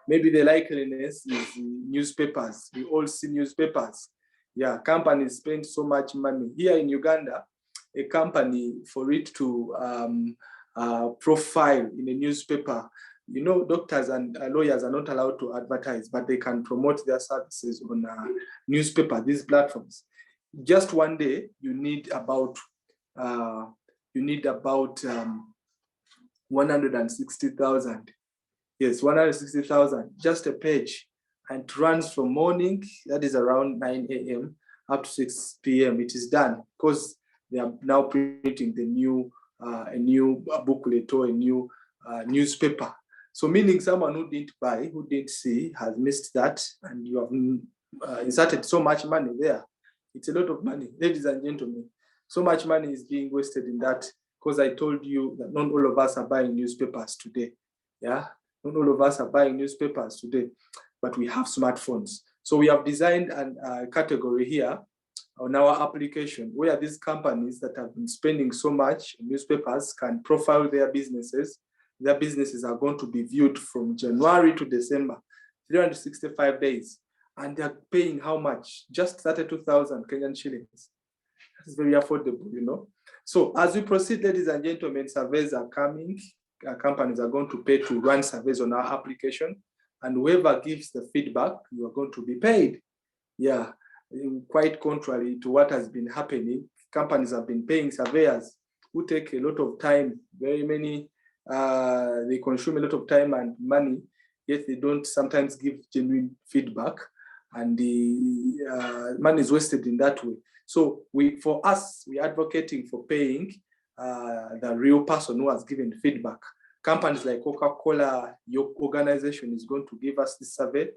Maybe the likeliness is newspapers. We all see newspapers. Yeah, companies spend so much money. Here in Uganda, a company, for it to profile in a newspaper, you know, doctors and lawyers are not allowed to advertise, but they can promote their services on a newspaper, these platforms. Just one day, you need about 160,000. Yes, 160,000, just a page. And it runs from morning, that is around 9 a.m. up to 6 p.m. It is done because they are now printing a new booklet or a new newspaper. So meaning someone who didn't buy, who didn't see, has missed that, and you have inserted so much money there. It's a lot of money, ladies and gentlemen. So much money is being wasted in that, because I told you that not all of us are buying newspapers today. Yeah, not all of us are buying newspapers today, but we have smartphones. So we have designed a category here on our application where these companies that have been spending so much in newspapers can profile their businesses. Their businesses are going to be viewed from January to December, 365 days. And they're paying how much? Just 32,000 Kenyan shillings. That's very affordable, you know. So as we proceed, ladies and gentlemen, surveys are coming. Companies are going to pay to run surveys on our application. And whoever gives the feedback, you are going to be paid. Yeah, quite contrary to what has been happening. Companies have been paying surveyors who take a lot of time, very many, they consume a lot of time and money, yet they don't sometimes give genuine feedback, and the money is wasted in that way. So for us, we're advocating for paying the real person who has given feedback. Companies like Coca-Cola, your organization is going to give us this survey.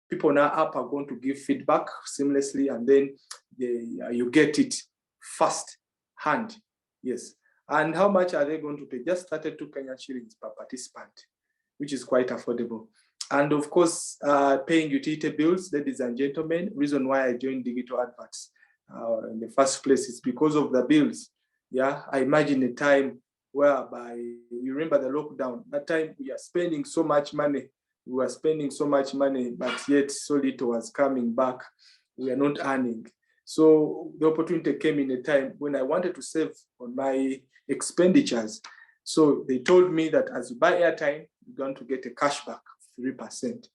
People on our app are going to give feedback seamlessly, and then you get it first hand. Yes. And how much are they going to pay? Just 32 Kenyan shillings per participant, which is quite affordable. And of course, paying utility bills, ladies and gentlemen. Reason why I joined Digital Adverts in the first place is because of the bills. Yeah, I imagine a time whereby, you remember the lockdown, that time we are spending so much money. We were spending so much money, but yet so little was coming back. We are not earning. So the opportunity came in a time when I wanted to save on my expenditures. So they told me that as you buy airtime, you're going to get a cashback of 3%.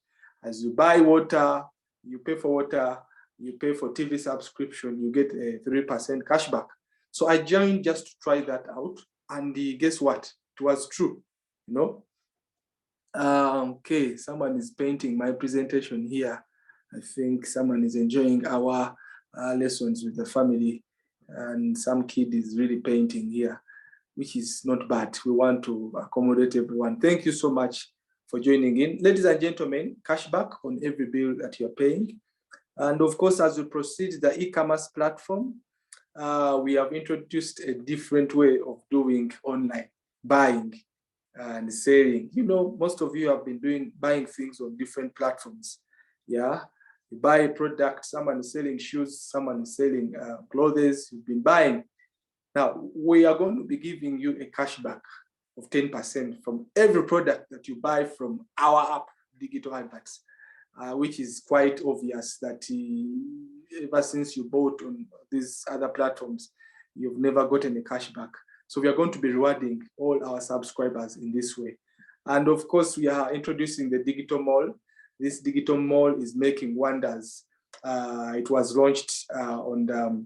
As you buy water, you pay for water, you pay for TV subscription, you get a 3% cashback. So I joined just to try that out. And guess what? It was true, you know. Okay, someone is painting my presentation here. I think someone is enjoying our lessons with the family, and some kid is really painting here, which is not bad. We want to accommodate everyone. Thank you so much for joining in. Ladies and gentlemen, cashback on every bill that you're paying. And of course, as we proceed, the e-commerce platform, we have introduced a different way of doing online buying and selling. You know, most of you have been buying things on different platforms. Yeah, you buy a product, someone is selling shoes, someone is selling clothes, you've been buying. Now, we are going to be giving you a cashback of 10% from every product that you buy from our app, Digital Adverts, which is quite obvious that ever since you bought on these other platforms, you've never gotten a cashback. So we are going to be rewarding all our subscribers in this way. And of course, we are introducing the digital mall. This digital mall is making wonders. It was launched on the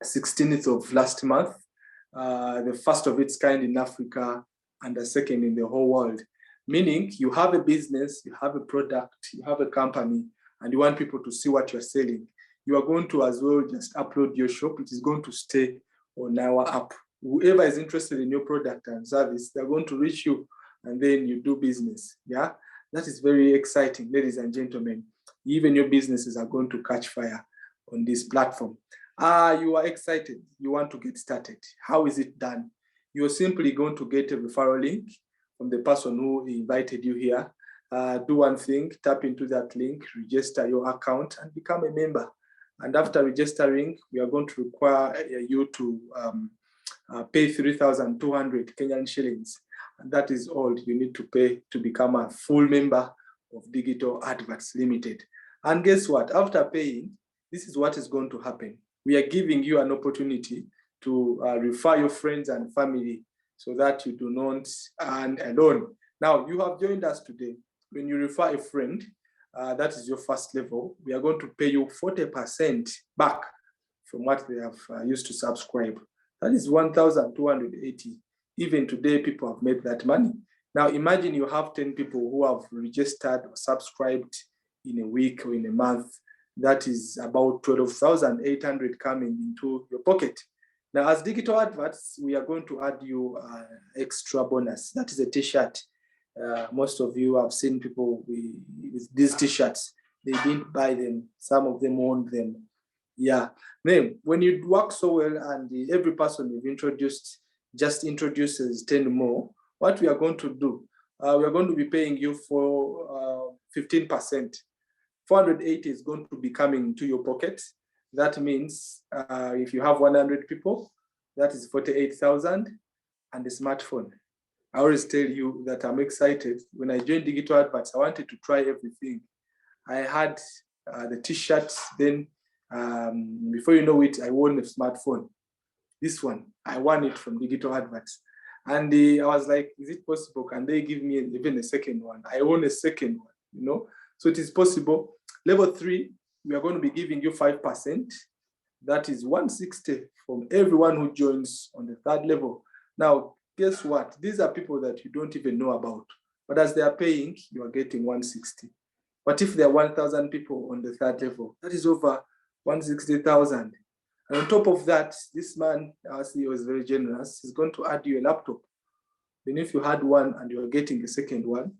16th of last month, the first of its kind in Africa and the second in the whole world. Meaning you have a business, you have a product, you have a company, and you want people to see what you're selling. You are going to as well just upload your shop. It is going to stay on our app. Whoever is interested in your product and service, they're going to reach you, and then you do business. Yeah, that is very exciting, ladies and gentlemen. Even your businesses are going to catch fire on this platform. You are excited. You want to get started. How is it done? You're simply going to get a referral link from the person who invited you here. Do one thing, tap into that link, register your account, and become a member. And after registering, we are going to require you to pay 3,200 Kenyan shillings. And that is all you need to pay to become a full member of Digital Adverts Limited. And guess what? After paying, this is what is going to happen. We are giving you an opportunity to refer your friends and family so that you do not earn alone. Now, you have joined us today. When you refer a friend, that is your first level, we are going to pay you 40% back from what they have used to subscribe. That is 1,280. Even today, people have made that money. Now, imagine you have 10 people who have registered or subscribed in a week or in a month. That is about 12,800 coming into your pocket. Now, as Digital Adverts, we are going to add you extra bonus. That is a t-shirt. Most of you have seen people with these t-shirts. They didn't buy them. Some of them owned them. Yeah. Then, when you work so well and every person you've introduced just introduces 10 more, what we are going to do, we are going to be paying you for 15%. 480 is going to be coming to your pocket. That means if you have 100 people, that is 48,000 and a smartphone. I always tell you that I'm excited. When I joined Digital Adverts, I wanted to try everything. I had the t-shirts, then before you know it, I won a smartphone. This one, I won it from Digital Adverts. And I was like, is it possible? Can they give me even a second one? I won a second one, you know? So it is possible. Level 3, we are going to be giving you 5%. That is 160 from everyone who joins on the 3rd level. Now, guess what? These are people that you don't even know about. But as they are paying, you are getting 160. But if there are 1,000 people on the 3rd level, that is over 160,000. And on top of that, this man, our CEO, is very generous. He's going to add you a laptop. Then if you had one and you're getting a second one,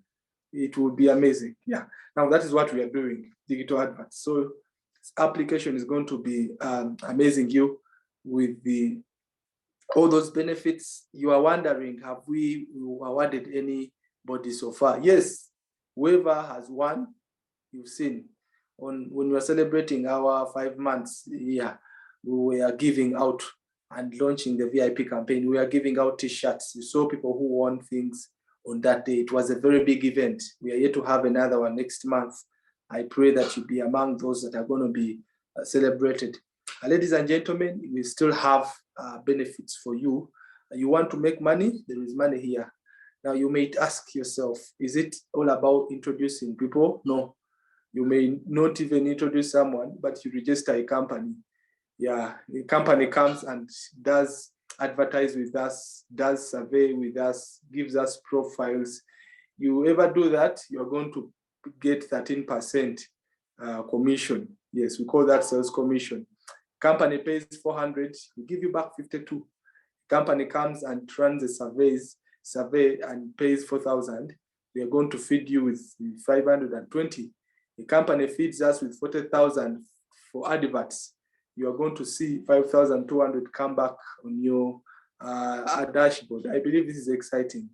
it would be amazing. Yeah. Now that is what we are doing, Digital Adverts. So this application is going to be amazing you with the all those benefits. You are wondering, have we awarded anybody so far? Yes, whoever has won, you've seen. When we were celebrating our 5 months here, we were giving out and launching the VIP campaign. We were giving out t-shirts. You saw people who won things on that day. It was a very big event. We are yet to have another one next month. I pray that you'll be among those that are going to be celebrated. Ladies and gentlemen, we still have benefits for you. You want to make money? There is money here. Now you may ask yourself, is it all about introducing people? No. You may not even introduce someone, but you register a company. Yeah, the company comes and does advertise with us, does survey with us, gives us profiles. You ever do that, you're going to get 13% commission. Yes, we call that sales commission. Company pays 400, we give you back 52. Company comes and runs a survey and pays 4,000. We are going to feed you with 520. The company feeds us with 40,000 for adverts. You are going to see 5,200 come back on your dashboard. I believe this is exciting.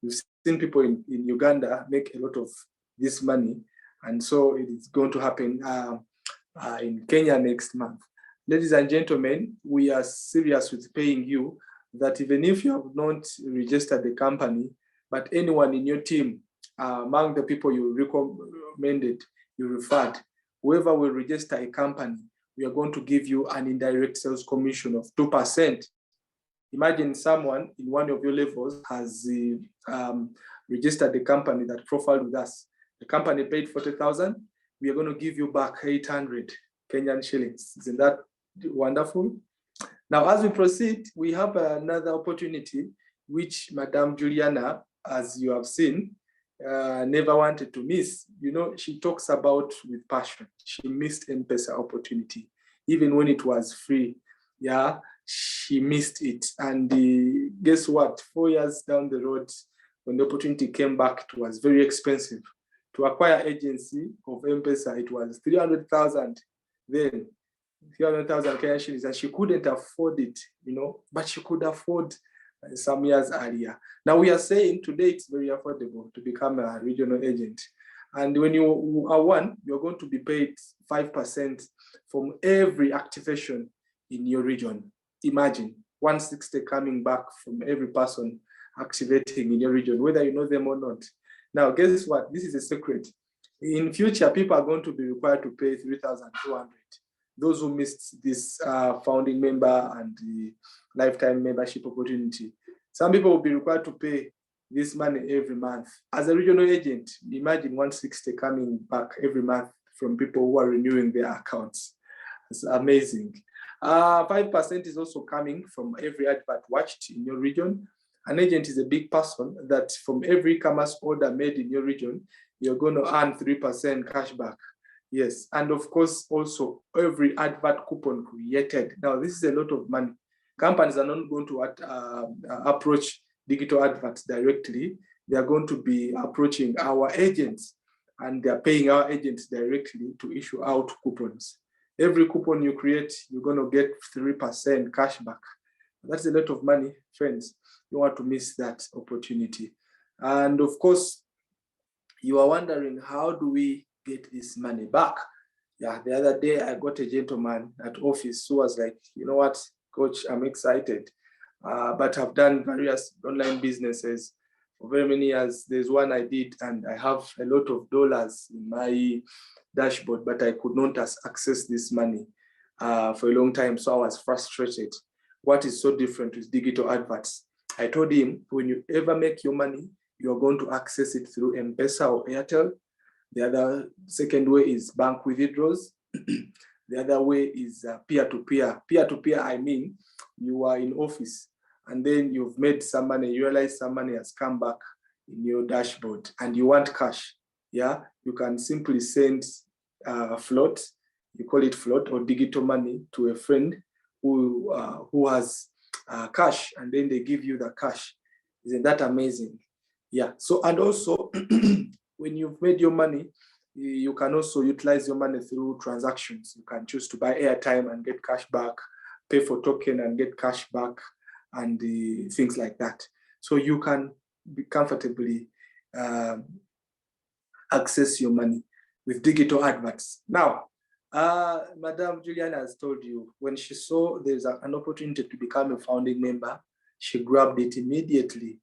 We've seen people in Uganda make a lot of this money, and so it is going to happen in Kenya next month. Ladies and gentlemen, we are serious with paying you, that even if you have not registered the company, but anyone in your team, among the people you recommended, you referred, whoever will register a company, we are going to give you an indirect sales commission of 2%. Imagine someone in one of your levels has registered the company that profiled with us. The company paid 40,000. We are going to give you back 800 Kenyan shillings. Isn't that wonderful? Now, as we proceed, we have another opportunity, which Madame Juliana, as you have seen, never wanted to miss. You know, she talks about with passion. She missed M-Pesa opportunity, even when it was free. Yeah, she missed it. And guess what? 4 years down the road, when the opportunity came back, it was very expensive. To acquire agency of M-Pesa, it was 300,000 then. 300,000 Kenyan shillings, and she couldn't afford it, you know, but she could afford some years earlier. Now we are saying today it's very affordable to become a regional agent. And when you are one, you're going to be paid 5% from every activation in your region. Imagine 160 coming back from every person activating in your region, whether you know them or not. Now, guess what? This is a secret. In future, people are going to be required to pay 3,200. Those who missed this founding member and the lifetime membership opportunity. Some people will be required to pay this money every month. As a regional agent, imagine 160 coming back every month from people who are renewing their accounts. It's amazing. 5% is also coming from every advert watched in your region. An agent is a big person that from every commerce order made in your region, you're going to earn 3% cash back. Yes, and of course, also every advert coupon created. Now, this is a lot of money. Companies are not going to approach digital adverts directly. They are going to be approaching our agents, and they are paying our agents directly to issue out coupons. Every coupon you create, you're going to get 3% cash back. That's a lot of money, friends. You want to miss that opportunity. And of course, you are wondering, how do we get this money back? Yeah, the other day I got a gentleman at office who was like, you know what, Coach, I'm excited, but I've done various online businesses for very many years. There's one I did, and I have a lot of dollars in my dashboard, but I could not access this money for a long time, so I was frustrated. What is so different with digital adverts? I told him, when you ever make your money, you're going to access it through M-Pesa or Airtel. The other second way is bank withdrawals. The other way is peer-to-peer. Peer-to-peer, I mean, you are in office and then you've made some money, you realize some money has come back in your dashboard and you want cash. Yeah, you can simply send float, you call it float or digital money, to a friend who has cash, and then they give you the cash. Isn't that amazing? Yeah, so, and also, when you've made your money, you can also utilize your money through transactions. You can choose to buy airtime and get cash back, pay for token and get cash back, and things like that. So you can be comfortably access your money with digital adverts. Now, Madam Juliana has told you, when she saw there's an opportunity to become a founding member, she grabbed it immediately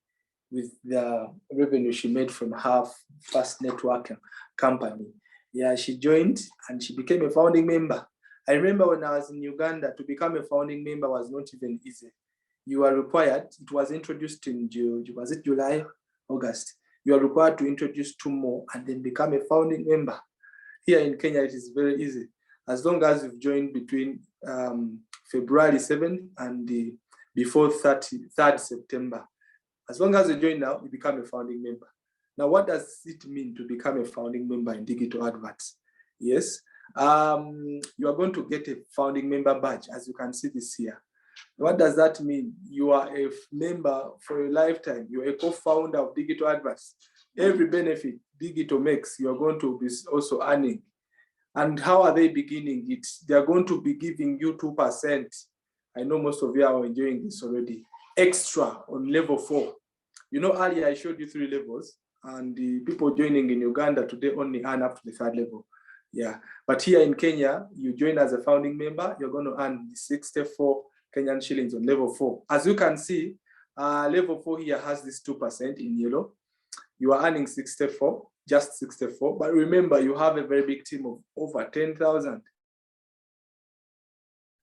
with the revenue she made from her first network company. Yeah, she joined and she became a founding member. I remember when I was in Uganda, to become a founding member was not even easy. You are required, it was introduced in July, August. You are required to introduce 2 more and then become a founding member. Here in Kenya, it is very easy. As long as you've joined between February 7th and before 3rd September. As long as you join now, you become a founding member. Now, what does it mean to become a founding member in digital adverts? Yes, you are going to get a founding member badge, as you can see this here. What does that mean? You are a member for a lifetime. You are a co-founder of digital adverts. Every benefit digital makes, you are going to be also earning. And how are they beginning it? They are going to be giving you 2%. I know most of you are enjoying this already. Extra on level 4. You know, earlier I showed you 3 levels, and the people joining in Uganda today only earn up to the 3rd level. Yeah, but here in Kenya, you join as a founding member, you're going to earn 64 Kenyan shillings on level 4. As you can see, level 4 here has this 2% in yellow. You are earning 64, just 64. But remember, you have a very big team of over 10,000.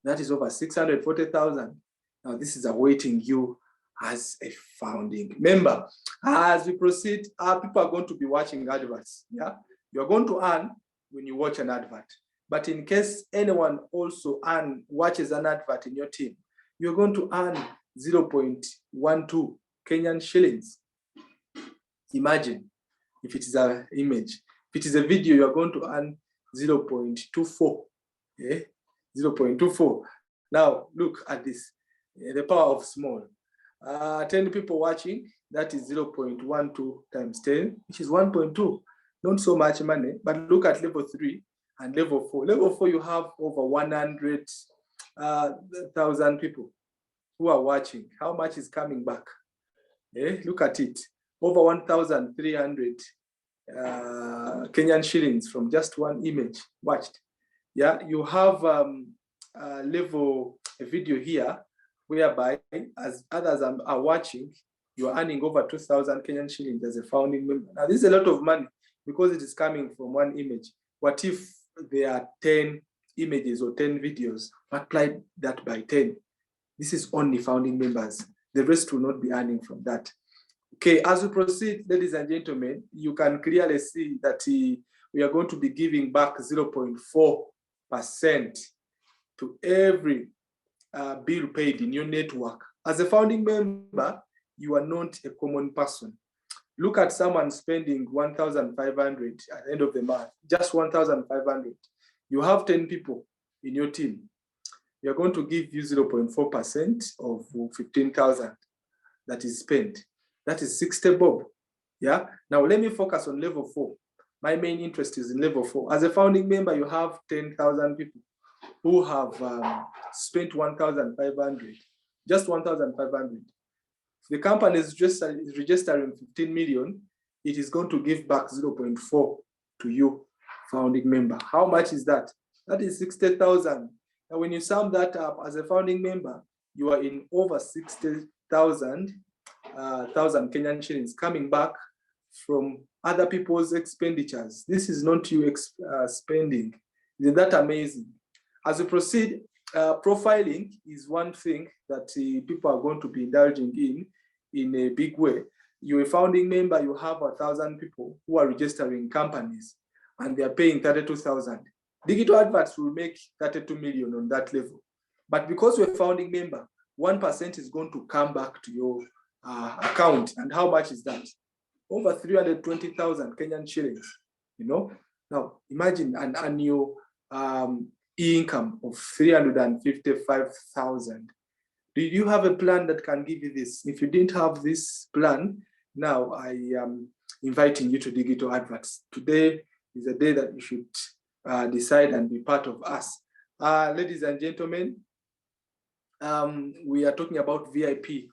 That is over 640,000. Now, this is awaiting you as a founding member. As we proceed, people are going to be watching adverts. Yeah, you're going to earn when you watch an advert. But in case anyone also watches an advert in your team, you're going to earn 0.12 Kenyan shillings. Imagine if it is an image. If it is a video, you're going to earn 0.24. Yeah? 0.24. Now, look at this. The power of small. 10 people watching, that is 0.12 times 10, which is 1.2. Not so much money, but look at level 3 and level 4. Level 4, you have over 100,000 people who are watching. How much is coming back? Look at it. Over 1,300 Kenyan shillings from just one image watched. Yeah, you have a video here whereby as others are watching, you are earning over 2,000 Kenyan shillings as a founding member. Now, this is a lot of money because it is coming from one image. What if there are 10 images or 10 videos? Multiply that by 10. This is only founding members. The rest will not be earning from that. Okay, as we proceed, ladies and gentlemen, you can clearly see that we are going to be giving back 0.4% to every bill paid in your network. As a founding member, you are not a common person. Look at someone spending 1,500 at the end of the month, just 1,500. You have 10 people in your team. We are going to give you 0.4% of 15,000 that is spent. That is 60 bob. Yeah. Now let me focus on level 4. My main interest is in level 4. As a founding member, you have 10,000 people who have spent 1,500, just 1,500. If the company is registering 15 million, it is going to give back 0.4 to you, founding member. How much is that? That is 60,000. Now, when you sum that up as a founding member, you are in over 60,000 Kenyan shillings coming back from other people's expenditures. This is not you spending. Isn't that amazing? As we proceed, profiling is one thing that people are going to be indulging in a big way. You're a founding member, you have 1,000 people who are registering companies and they are paying 32,000. Digital adverts will make 32 million on that level. But because you're a founding member, 1% is going to come back to your account. And how much is that? Over 320,000 Kenyan shillings, you know? Now, imagine an annual income of 355,000. Do you have a plan that can give you this? If you didn't have this plan, now I am inviting you to digital adverts. Today is a day that you should decide and be part of us. Ladies and gentlemen, we are talking about VIP.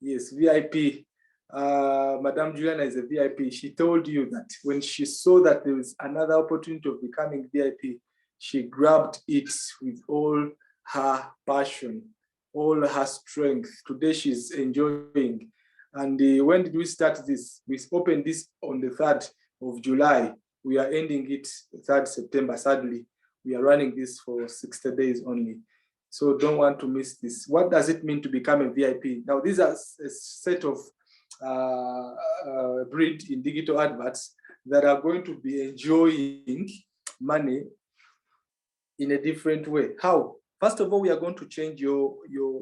Yes, VIP. Madame Juliana is a VIP. She told you that when she saw that there was another opportunity of becoming VIP, she grabbed it with all her passion, all her strength. Today she's enjoying. And when did we start this? We opened this on the 3rd of July. We are ending it 3rd September. Sadly, we are running this for 60 days only. So don't want to miss this. What does it mean to become a VIP? Now, these are a set of breed in digital adverts that are going to be enjoying money in a different way. How? First of all, we are going to change your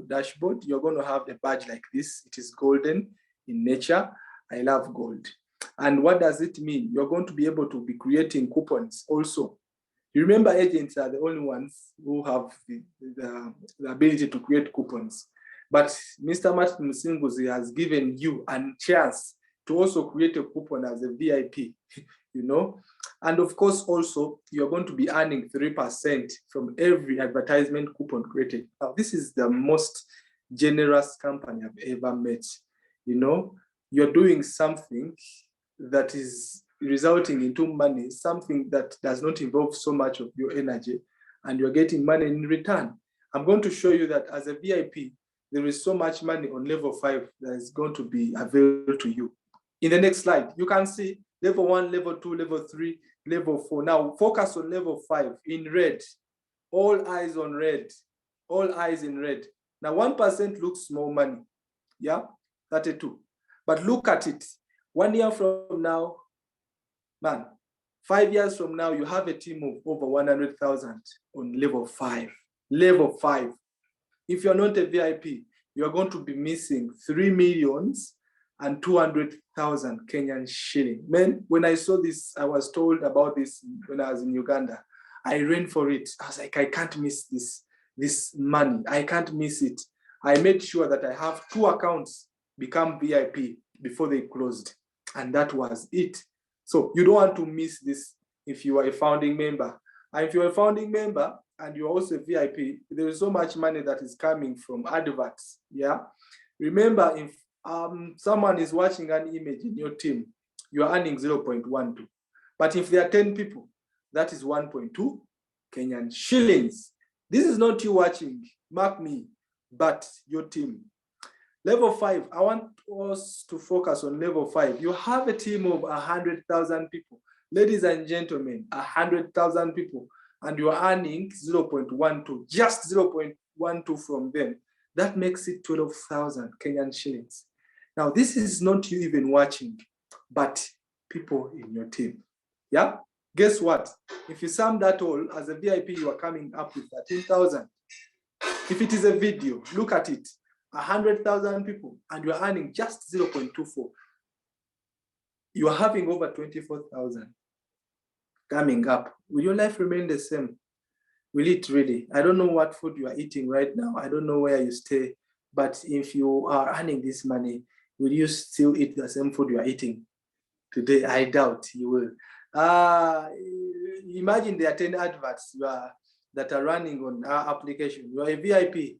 dashboard. You're going to have a badge like this. It is golden in nature. I love gold. And what does it mean? You're going to be able to be creating coupons also. You remember, agents are the only ones who have the ability to create coupons. But Mr. Martin Musinguzi has given you a chance to also create a coupon as a VIP, you know. And of course, also, you're going to be earning 3% from every advertisement coupon created. Now, this is the most generous company I've ever met. You know, you're doing something that is resulting into money, something that does not involve so much of your energy, and you're getting money in return. I'm going to show you that as a VIP, there is so much money on level 5 that is going to be available to you. In the next slide, you can see level 1, level 2, level 3, level 4. Now, focus on level 5 in red. All eyes on red. All eyes in red. Now, 1% looks small money. Yeah, 32. But look at it. 1 year from now, man, 5 years from now, you have a team of over 100,000 on level 5. Level 5. If you're not a VIP, you're going to be missing 3,200,000 Kenyan shilling. Man, when I saw this, I was told about this when I was in Uganda. I ran for it. I was like, I can't miss this money. I can't miss it. I made sure that I have 2 accounts become VIP before they closed. And that was it. So you don't want to miss this if you are a founding member. And if you're a founding member and you're also a VIP, there is so much money that is coming from adverts. Yeah. Remember, if someone is watching an image in your team, you're earning 0.12. But if there are 10 people, that is 1.2 Kenyan shillings. This is not you watching, mark me, but your team. Level 5, I want us to focus on level 5. You have a team of 100,000 people. Ladies and gentlemen, 100,000 people, and you are earning 0.12, just 0.12 from them. That makes it 12,000 Kenyan shillings. Now, this is not you even watching, but people in your team. Yeah? Guess what? If you sum that all, as a VIP, you are coming up with 13,000. If it is a video, look at it. 100,000 people, and you're earning just 0.24. You are having over 24,000 coming up. Will your life remain the same? Will it really? I don't know what food you are eating right now. I don't know where you stay. But if you are earning this money, will you still eat the same food you are eating today? I doubt you will. Imagine there are 10 adverts that are running on our application. You are a VIP.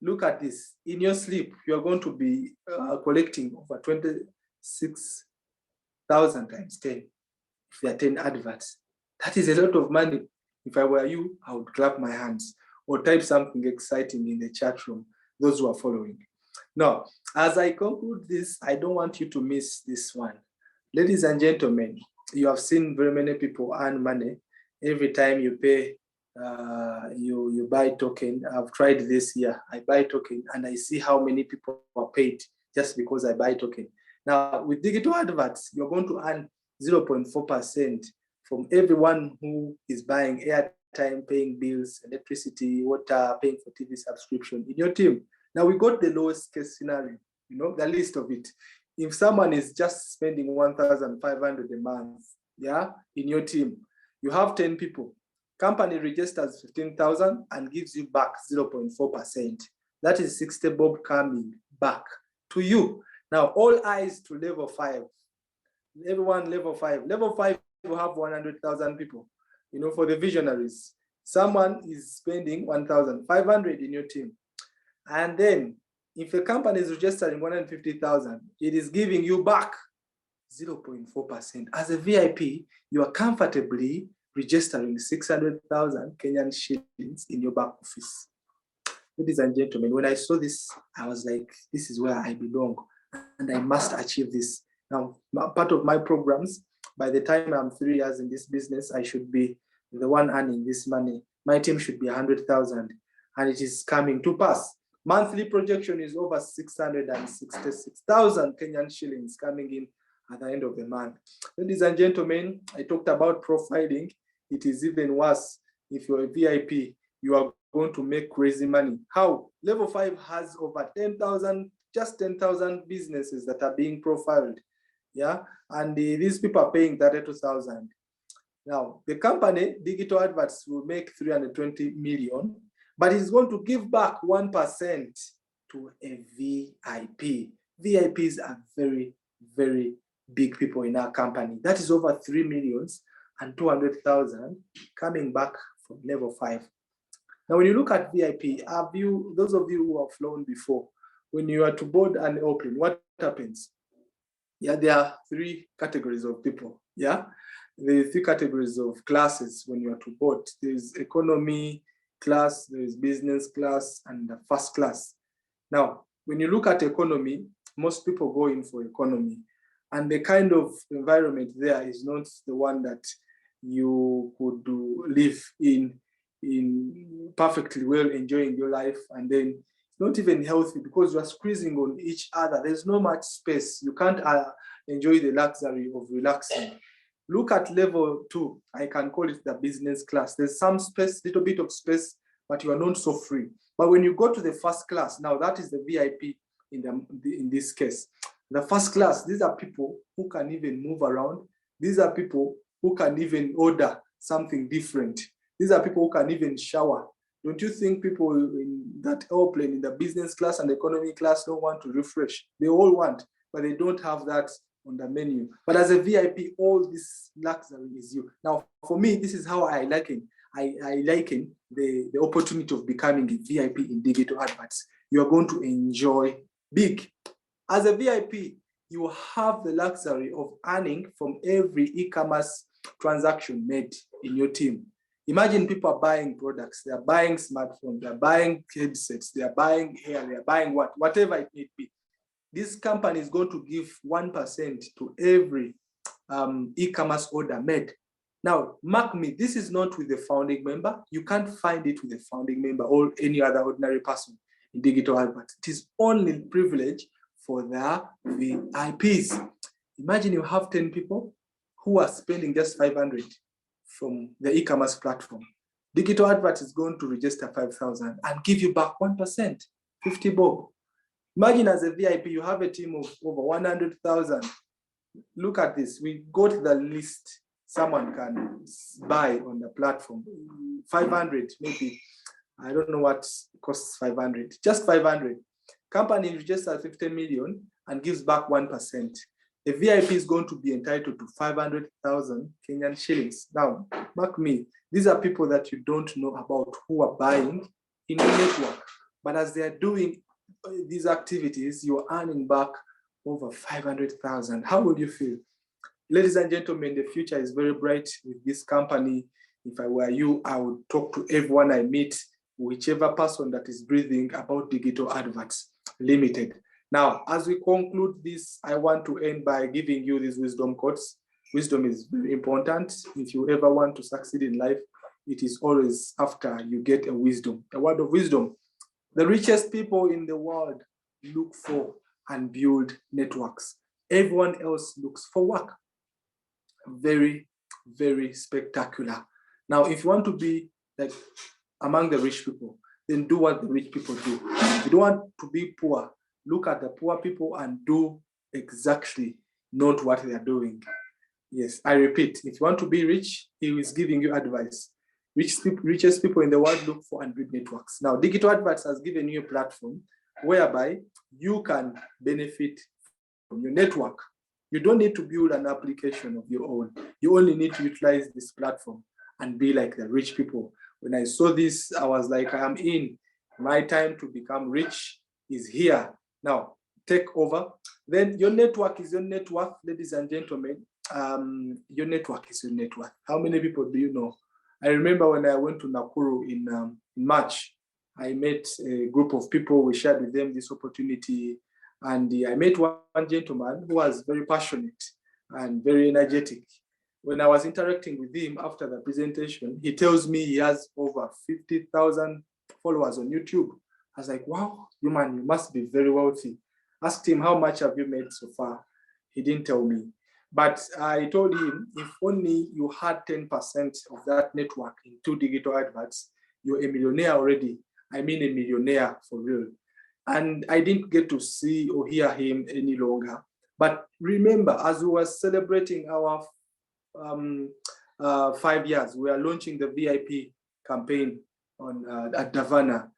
Look at this. In your sleep, you're going to be collecting over 26,000 times 10. If there are 10 adverts, that is a lot of money. If I were you, I would clap my hands or type something exciting in the chat room, those who are following. Now, as I conclude this, I don't want you to miss this one. Ladies and gentlemen, you have seen very many people earn money every time you pay. You buy token. I've tried this year. I buy token and I see how many people are paid just because I buy token. Now with digital adverts, you're going to earn 0.4% from everyone who is buying airtime, paying bills, electricity, water, paying for TV subscription in your team. Now we got the lowest case scenario, you know, the list of it. If someone is just spending 1,500 a month, yeah, in your team, you have 10 people. Company registers 15,000 and gives you back 0.4%. That is 60 bob coming back to you. Now, all eyes to level 5. Everyone level 5. Level 5 will have 100,000 people. You know, for the visionaries, someone is spending 1,500 in your team. And then if a company is registering 150,000, it is giving you back 0.4%. As a VIP, you are comfortably registering 600,000 Kenyan shillings in your back office. Ladies and gentlemen, when I saw this, I was like, this is where I belong and I must achieve this. Now, part of my programs, by the time I'm 3 years in this business, I should be the one earning this money. My team should be 100,000 and it is coming to pass. Monthly projection is over 666,000 Kenyan shillings coming in at the end of the month. Ladies and gentlemen, I talked about profiling. It is even worse. If you're a VIP, you are going to make crazy money. How? Level 5 has over 10,000, just 10,000 businesses that are being profiled. Yeah, and these people are paying 32,000. Now, the company, Digital Adverts, will make 320 million, but it's going to give back 1% to a VIP. VIPs are very, very big people in our company. That is over 3,200,000 coming back from level 5. Now, when you look at VIP, those of you who have flown before, when you are to board an airplane, what happens? Yeah, there are 3 categories of people. Yeah, there are 3 categories of classes when you are to board. There's economy class, there's business class, and the first class. Now, when you look at economy, most people go in for economy, and the kind of environment there is not the one that you could live in perfectly well, enjoying your life, and then not even healthy because you are squeezing on each other. There's no much space. You can't enjoy the luxury of relaxing. Look at level 2. I can call it the business class. There's some space, little bit of space, but you are not so free. But when you go to the first class, now that is the VIP in this case. The first class, these are people who can even move around. These are people who can even order something different. These are people who can even shower. Don't you think people in that airplane, in the business class and economy class, don't want to refresh? They all want, but they don't have that on the menu. But as a VIP, all this luxury is you. Now, for me, this is how I liken the opportunity of becoming a VIP in Digital Adverts. You are going to enjoy big. As a VIP, you have the luxury of earning from every e-commerce transaction made in your team. Imagine people are buying products, they are buying smartphones, they are buying headsets, they are buying hair, they are buying whatever it may be. This company is going to give 1% to every e-commerce order made. Now, mark me, this is not with the founding member. You can't find it with the founding member or any other ordinary person in Digital Adverts. It is only privilege for the VIPs. Imagine you have 10 people who are spending just 500 from the e-commerce platform. Digital Adverts is going to register 5,000 and give you back 1%, 50 bob. Imagine as a VIP, you have a team of over 100,000. Look at this. We got the list someone can buy on the platform. 500, maybe. I don't know what costs 500. Just 500. Company registers 50 million and gives back 1%. A VIP is going to be entitled to 500,000 Kenyan shillings. Now, mark me, these are people that you don't know about who are buying in your network. But as they are doing these activities, you're earning back over 500,000. How would you feel? Ladies and gentlemen, the future is very bright with this company. If I were you, I would talk to everyone I meet, whichever person that is breathing, about Digital Adverts Limited. Now, as we conclude this, I want to end by giving you these wisdom quotes. Wisdom is very important. If you ever want to succeed in life, it is always after you get a wisdom, a word of wisdom. The richest people in the world look for and build networks. Everyone else looks for work. Very, very spectacular. Now, if you want to be like among the rich people, then do what the rich people do. If you don't want to be poor, look at the poor people and do exactly not what they are doing. Yes, I repeat, if you want to be rich, he is giving you advice. Richest people in the world look for and build networks. Now, Digital Adverts has given you a platform whereby you can benefit from your network. You don't need to build an application of your own. You only need to utilize this platform and be like the rich people. When I saw this, I was like, I am in. My time to become rich is here. Now, take over. Then your network is your net worth, ladies and gentlemen. Your network is your net worth. How many people do you know? I remember when I went to Nakuru in March, I met a group of people. We shared with them this opportunity. And I met one gentleman who was very passionate and very energetic. When I was interacting with him after the presentation, he tells me he has over 50,000 followers on YouTube. I was like, wow, you must be very wealthy. Asked him, how much have you made so far? He didn't tell me. But I told him, if only you had 10% of that network in 2 digital adverts, you're a millionaire already. I mean a millionaire for real. And I didn't get to see or hear him any longer. But remember, as we were celebrating our 5 years, we are launching the VIP campaign at Davana.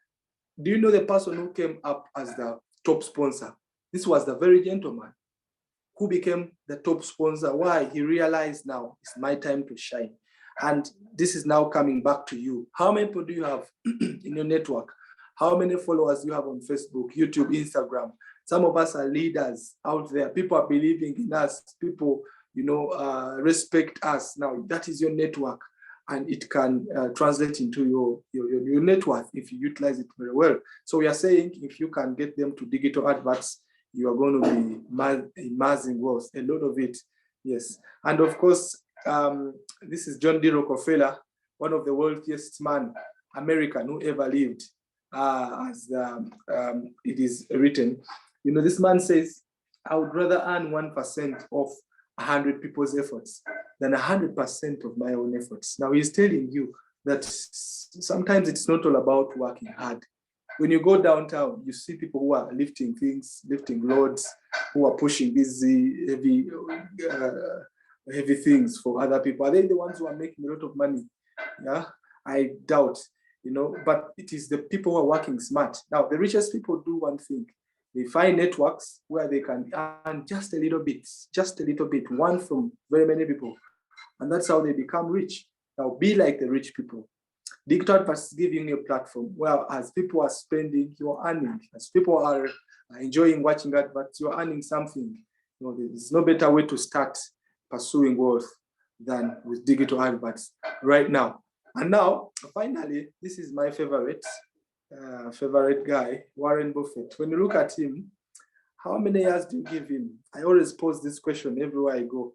Do you know the person who came up as the top sponsor? This was the very gentleman who became the top sponsor. Why? He realized now it's my time to shine. And this is now coming back to you. How many people do you have in your network? How many followers do you have on Facebook, YouTube, Instagram? Some of us are leaders out there. People are believing in us. People, respect us. Now, that is your network. And it can translate into your net worth if you utilize it very well. So we are saying if you can get them to digital adverts, you are going to be amassing wealth, a lot of it. Yes. And of course, this is John D Rockefeller, one of the wealthiest man, American, who ever lived. As it is written, this man says, I would rather earn 1% of 100 people's efforts than 100% of my own efforts. Now he's telling you that sometimes it's not all about working hard. When you go downtown, you see people who are lifting things, lifting loads, who are pushing these heavy things for other people. Are they the ones who are making a lot of money? Yeah, I doubt. But it is the people who are working smart. Now, the richest people do one thing. They find networks where they can earn just a little bit, one from very many people. And that's how they become rich. Now, be like the rich people. Digital adverts is giving you a platform where as people are spending, you're earning. As people are enjoying watching adverts, you're earning something. There's no better way to start pursuing wealth than with digital adverts right now. And now, finally, this is my favorite guy, Warren Buffett. When you look at him, how many years do you give him? I always pose this question everywhere I go,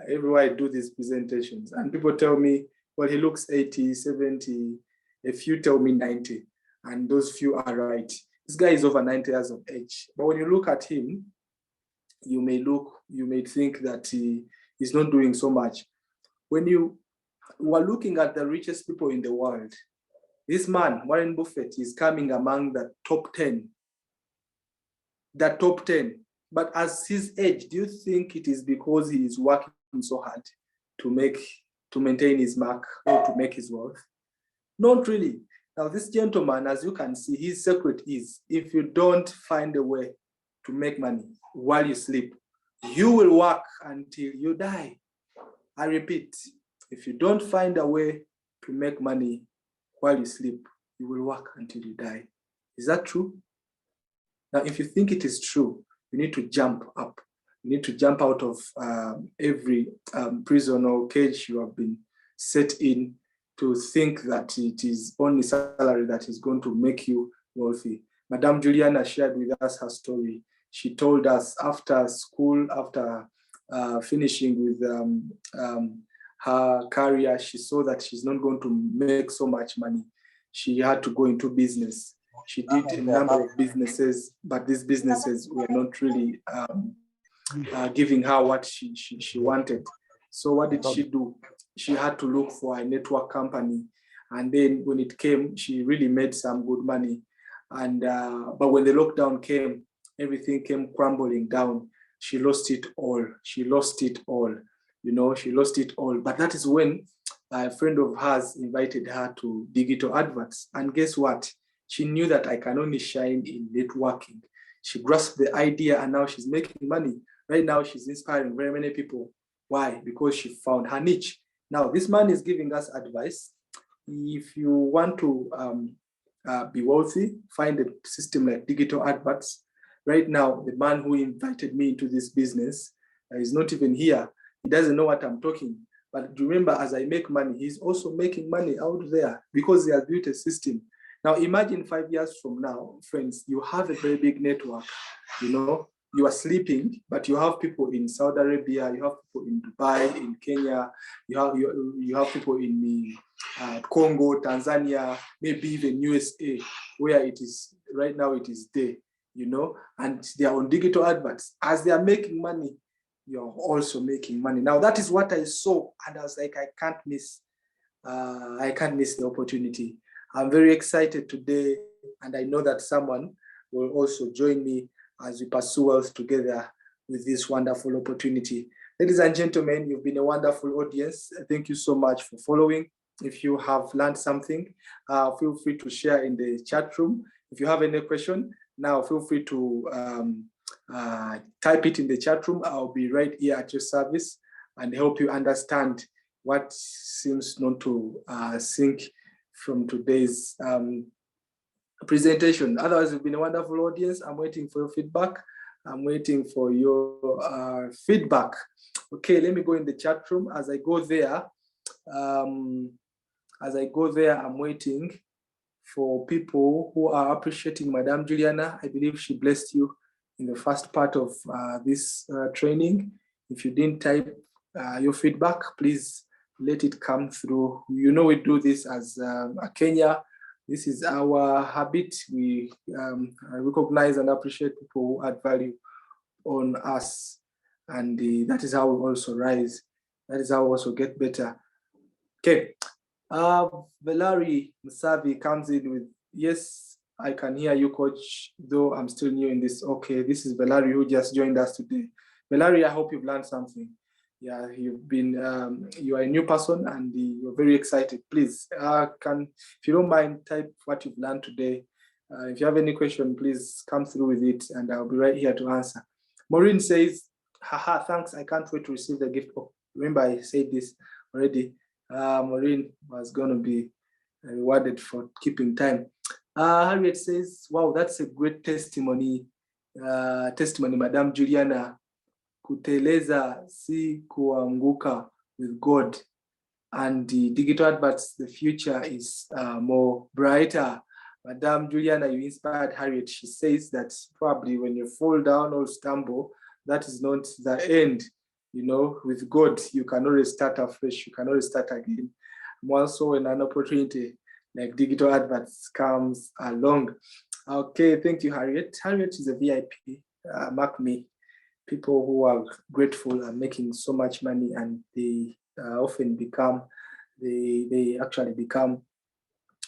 everywhere I do these presentations. And people tell me, well, he looks 80, 70, a few tell me 90. And those few are right. This guy is over 90 years of age. But when you look at him, you may think that he's not doing so much. When you are looking at the richest people in the world, this man, Warren Buffett, is coming among the top 10. The top 10. But as his age, do you think it is because he is working so hard to maintain his mark or to make his wealth? Not really. Now, this gentleman, as you can see, his secret is if you don't find a way to make money while you sleep, you will work until you die. I repeat, if you don't find a way to make money while you sleep, you will work until you die. Is that true? Now, if you think it is true, you need to jump up. You need to jump out of every prison or cage you have been set in to think that it is only salary that is going to make you wealthy. Madame Juliana shared with us her story. She told us after school, after finishing with her career, she saw that she's not going to make so much money. She had to go into business. She did a number of businesses, but these businesses were not really giving her what she wanted. So what did she do? She had to look for a network company. And then when it came, she really made some good money. And but when the lockdown came, everything came crumbling down. She lost it all. She lost it all. She lost it all. But that is when a friend of hers invited her to digital adverts. And guess what? She knew that I can only shine in networking. She grasped the idea and now she's making money. Right now, she's inspiring very many people. Why? Because she found her niche. Now, this man is giving us advice. If you want to be wealthy, find a system like digital adverts. Right now, the man who invited me into this business is not even here. He doesn't know what I'm talking. But remember, as I make money, he's also making money out there because he has built a system. Now, imagine 5 years from now, friends, you have a very big network. You know, you are sleeping, but you have people in Saudi Arabia, you have people in Dubai, in Kenya, you have people in Congo, Tanzania, maybe even USA, where it is right now, it is day, you know, and they are on digital adverts. As they are making money, you're also making money. Now, that is what I saw, and I was like, I can't miss the opportunity. I'm very excited today, and I know that someone will also join me as we pursue wealth together with this wonderful opportunity. Ladies and gentlemen, you've been a wonderful audience. Thank you so much for following. If you have learned something, feel free to share in the chat room. If you have any question, now feel free to type it in the chat room. I'll be right here at your service and help you understand what seems not to sink from today's presentation. Otherwise, it's been a wonderful audience. I'm waiting for your feedback. I'm waiting for your feedback. Okay, let me go in the chat room. As I go there, I'm waiting for people who are appreciating Madame Juliana. I believe she blessed you in the first part of this training. If you didn't type your feedback, please let it come through. You know, we do this as Kenya. This is our habit. We recognize and appreciate people who add value on us. And that is how we also rise. That is how we also get better. Okay. Valerie Musavi comes in with, yes, I can hear you, Coach, though I'm still new in this. Okay, this is Valerie who just joined us today. Valerie, I hope you've learned something. Yeah, you've been, you are a new person and you're very excited. Please, if you don't mind, type what you've learned today. If you have any question, please come through with it and I'll be right here to answer. Maureen says, haha, thanks, I can't wait to receive the gift. Oh, remember I said this already. Maureen was going to be rewarded for keeping time. Harriet says, wow, that's a great testimony. Madame Juliana. Kuteleza si kuanguka with God, and the digital adverts, the future is more brighter. Madame Juliana, you inspired Harriet. She says that probably when you fall down or stumble, that is not the end. You know, with God, you can always start afresh. You can always start again. Also, when an opportunity like digital adverts comes along. Okay, thank you, Harriet. Harriet is a VIP. Mark me. People who are grateful are making so much money, and they often become, they actually become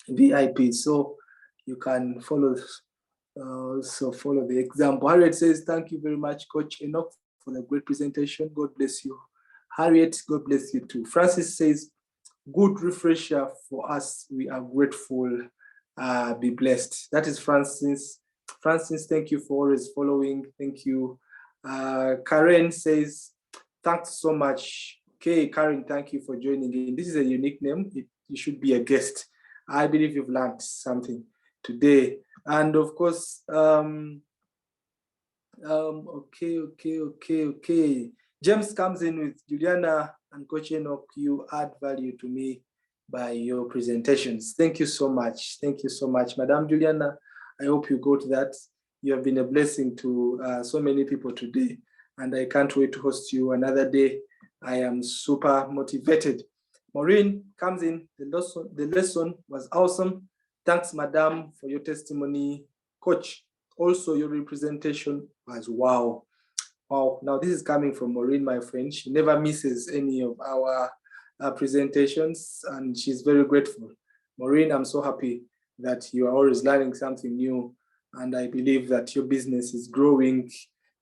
VIP. So you can follow, follow the example. Harriet says, thank you very much, Coach Enoch, for the great presentation. God bless you. Harriet, God bless you too. Francis says, good refresher for us. We are grateful. Be blessed. That is Francis. Francis, thank you for always following. Thank you. Karen says, thanks so much. Okay, Karen, thank you for joining in. This is a unique name. You should be a guest. I believe you've learned something today. And of course, okay. James comes in with, Juliana and Coach Enoch, you add value to me by your presentations. Thank you so much. Thank you so much. Madame Juliana, I hope you got that. You have been a blessing to so many people today, and I can't wait to host you another day. I am super motivated. Maureen comes in, the lesson was awesome. Thanks, Madam, for your testimony. Coach, also your representation was wow. Wow, now this is coming from Maureen, my friend. She never misses any of our presentations, and she's very grateful. Maureen, I'm so happy that you are always learning something new. And I believe that your business is growing,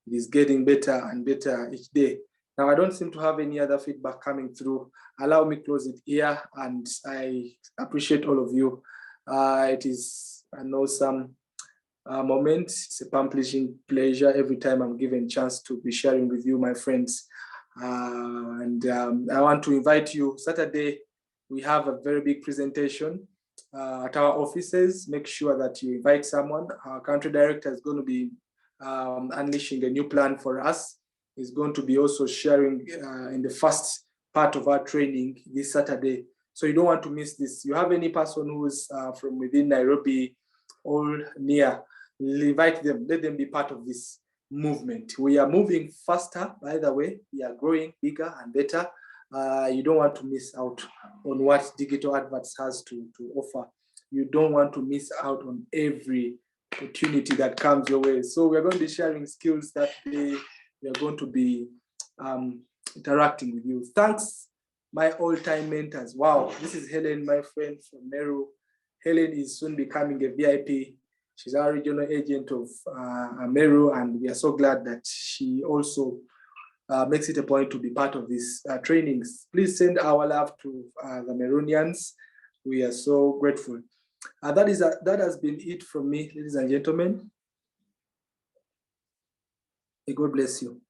it is getting better and better each day. Now, I don't seem to have any other feedback coming through. Allow me close it here, and I appreciate all of you. It is an awesome moment. It's a publishing pleasure every time I'm given a chance to be sharing with you, my friends. I want to invite you. Saturday, we have a very big presentation. at our offices. Make sure that you invite someone. Our country director is going to be unleashing a new plan for us. He's going to be also sharing in the first part of our training this Saturday. So you don't want to miss this. You have any person who's from within Nairobi or near, invite them, let them be part of this movement. We are moving faster, by the way. We are growing bigger and better. You don't want to miss out on what Digital Adverts has to offer. You don't want to miss out on every opportunity that comes your way. So we're going to be sharing skills that day. We are going to be interacting with you. Thanks, my all-time mentors. Wow, this is Helen, my friend from Meru. Helen is soon becoming a VIP. She's our regional agent of Meru, and we are so glad that she also makes it a point to be part of these trainings. Please send our love to the Merunians. We are so grateful. That has been it from me, ladies and gentlemen. May God bless you.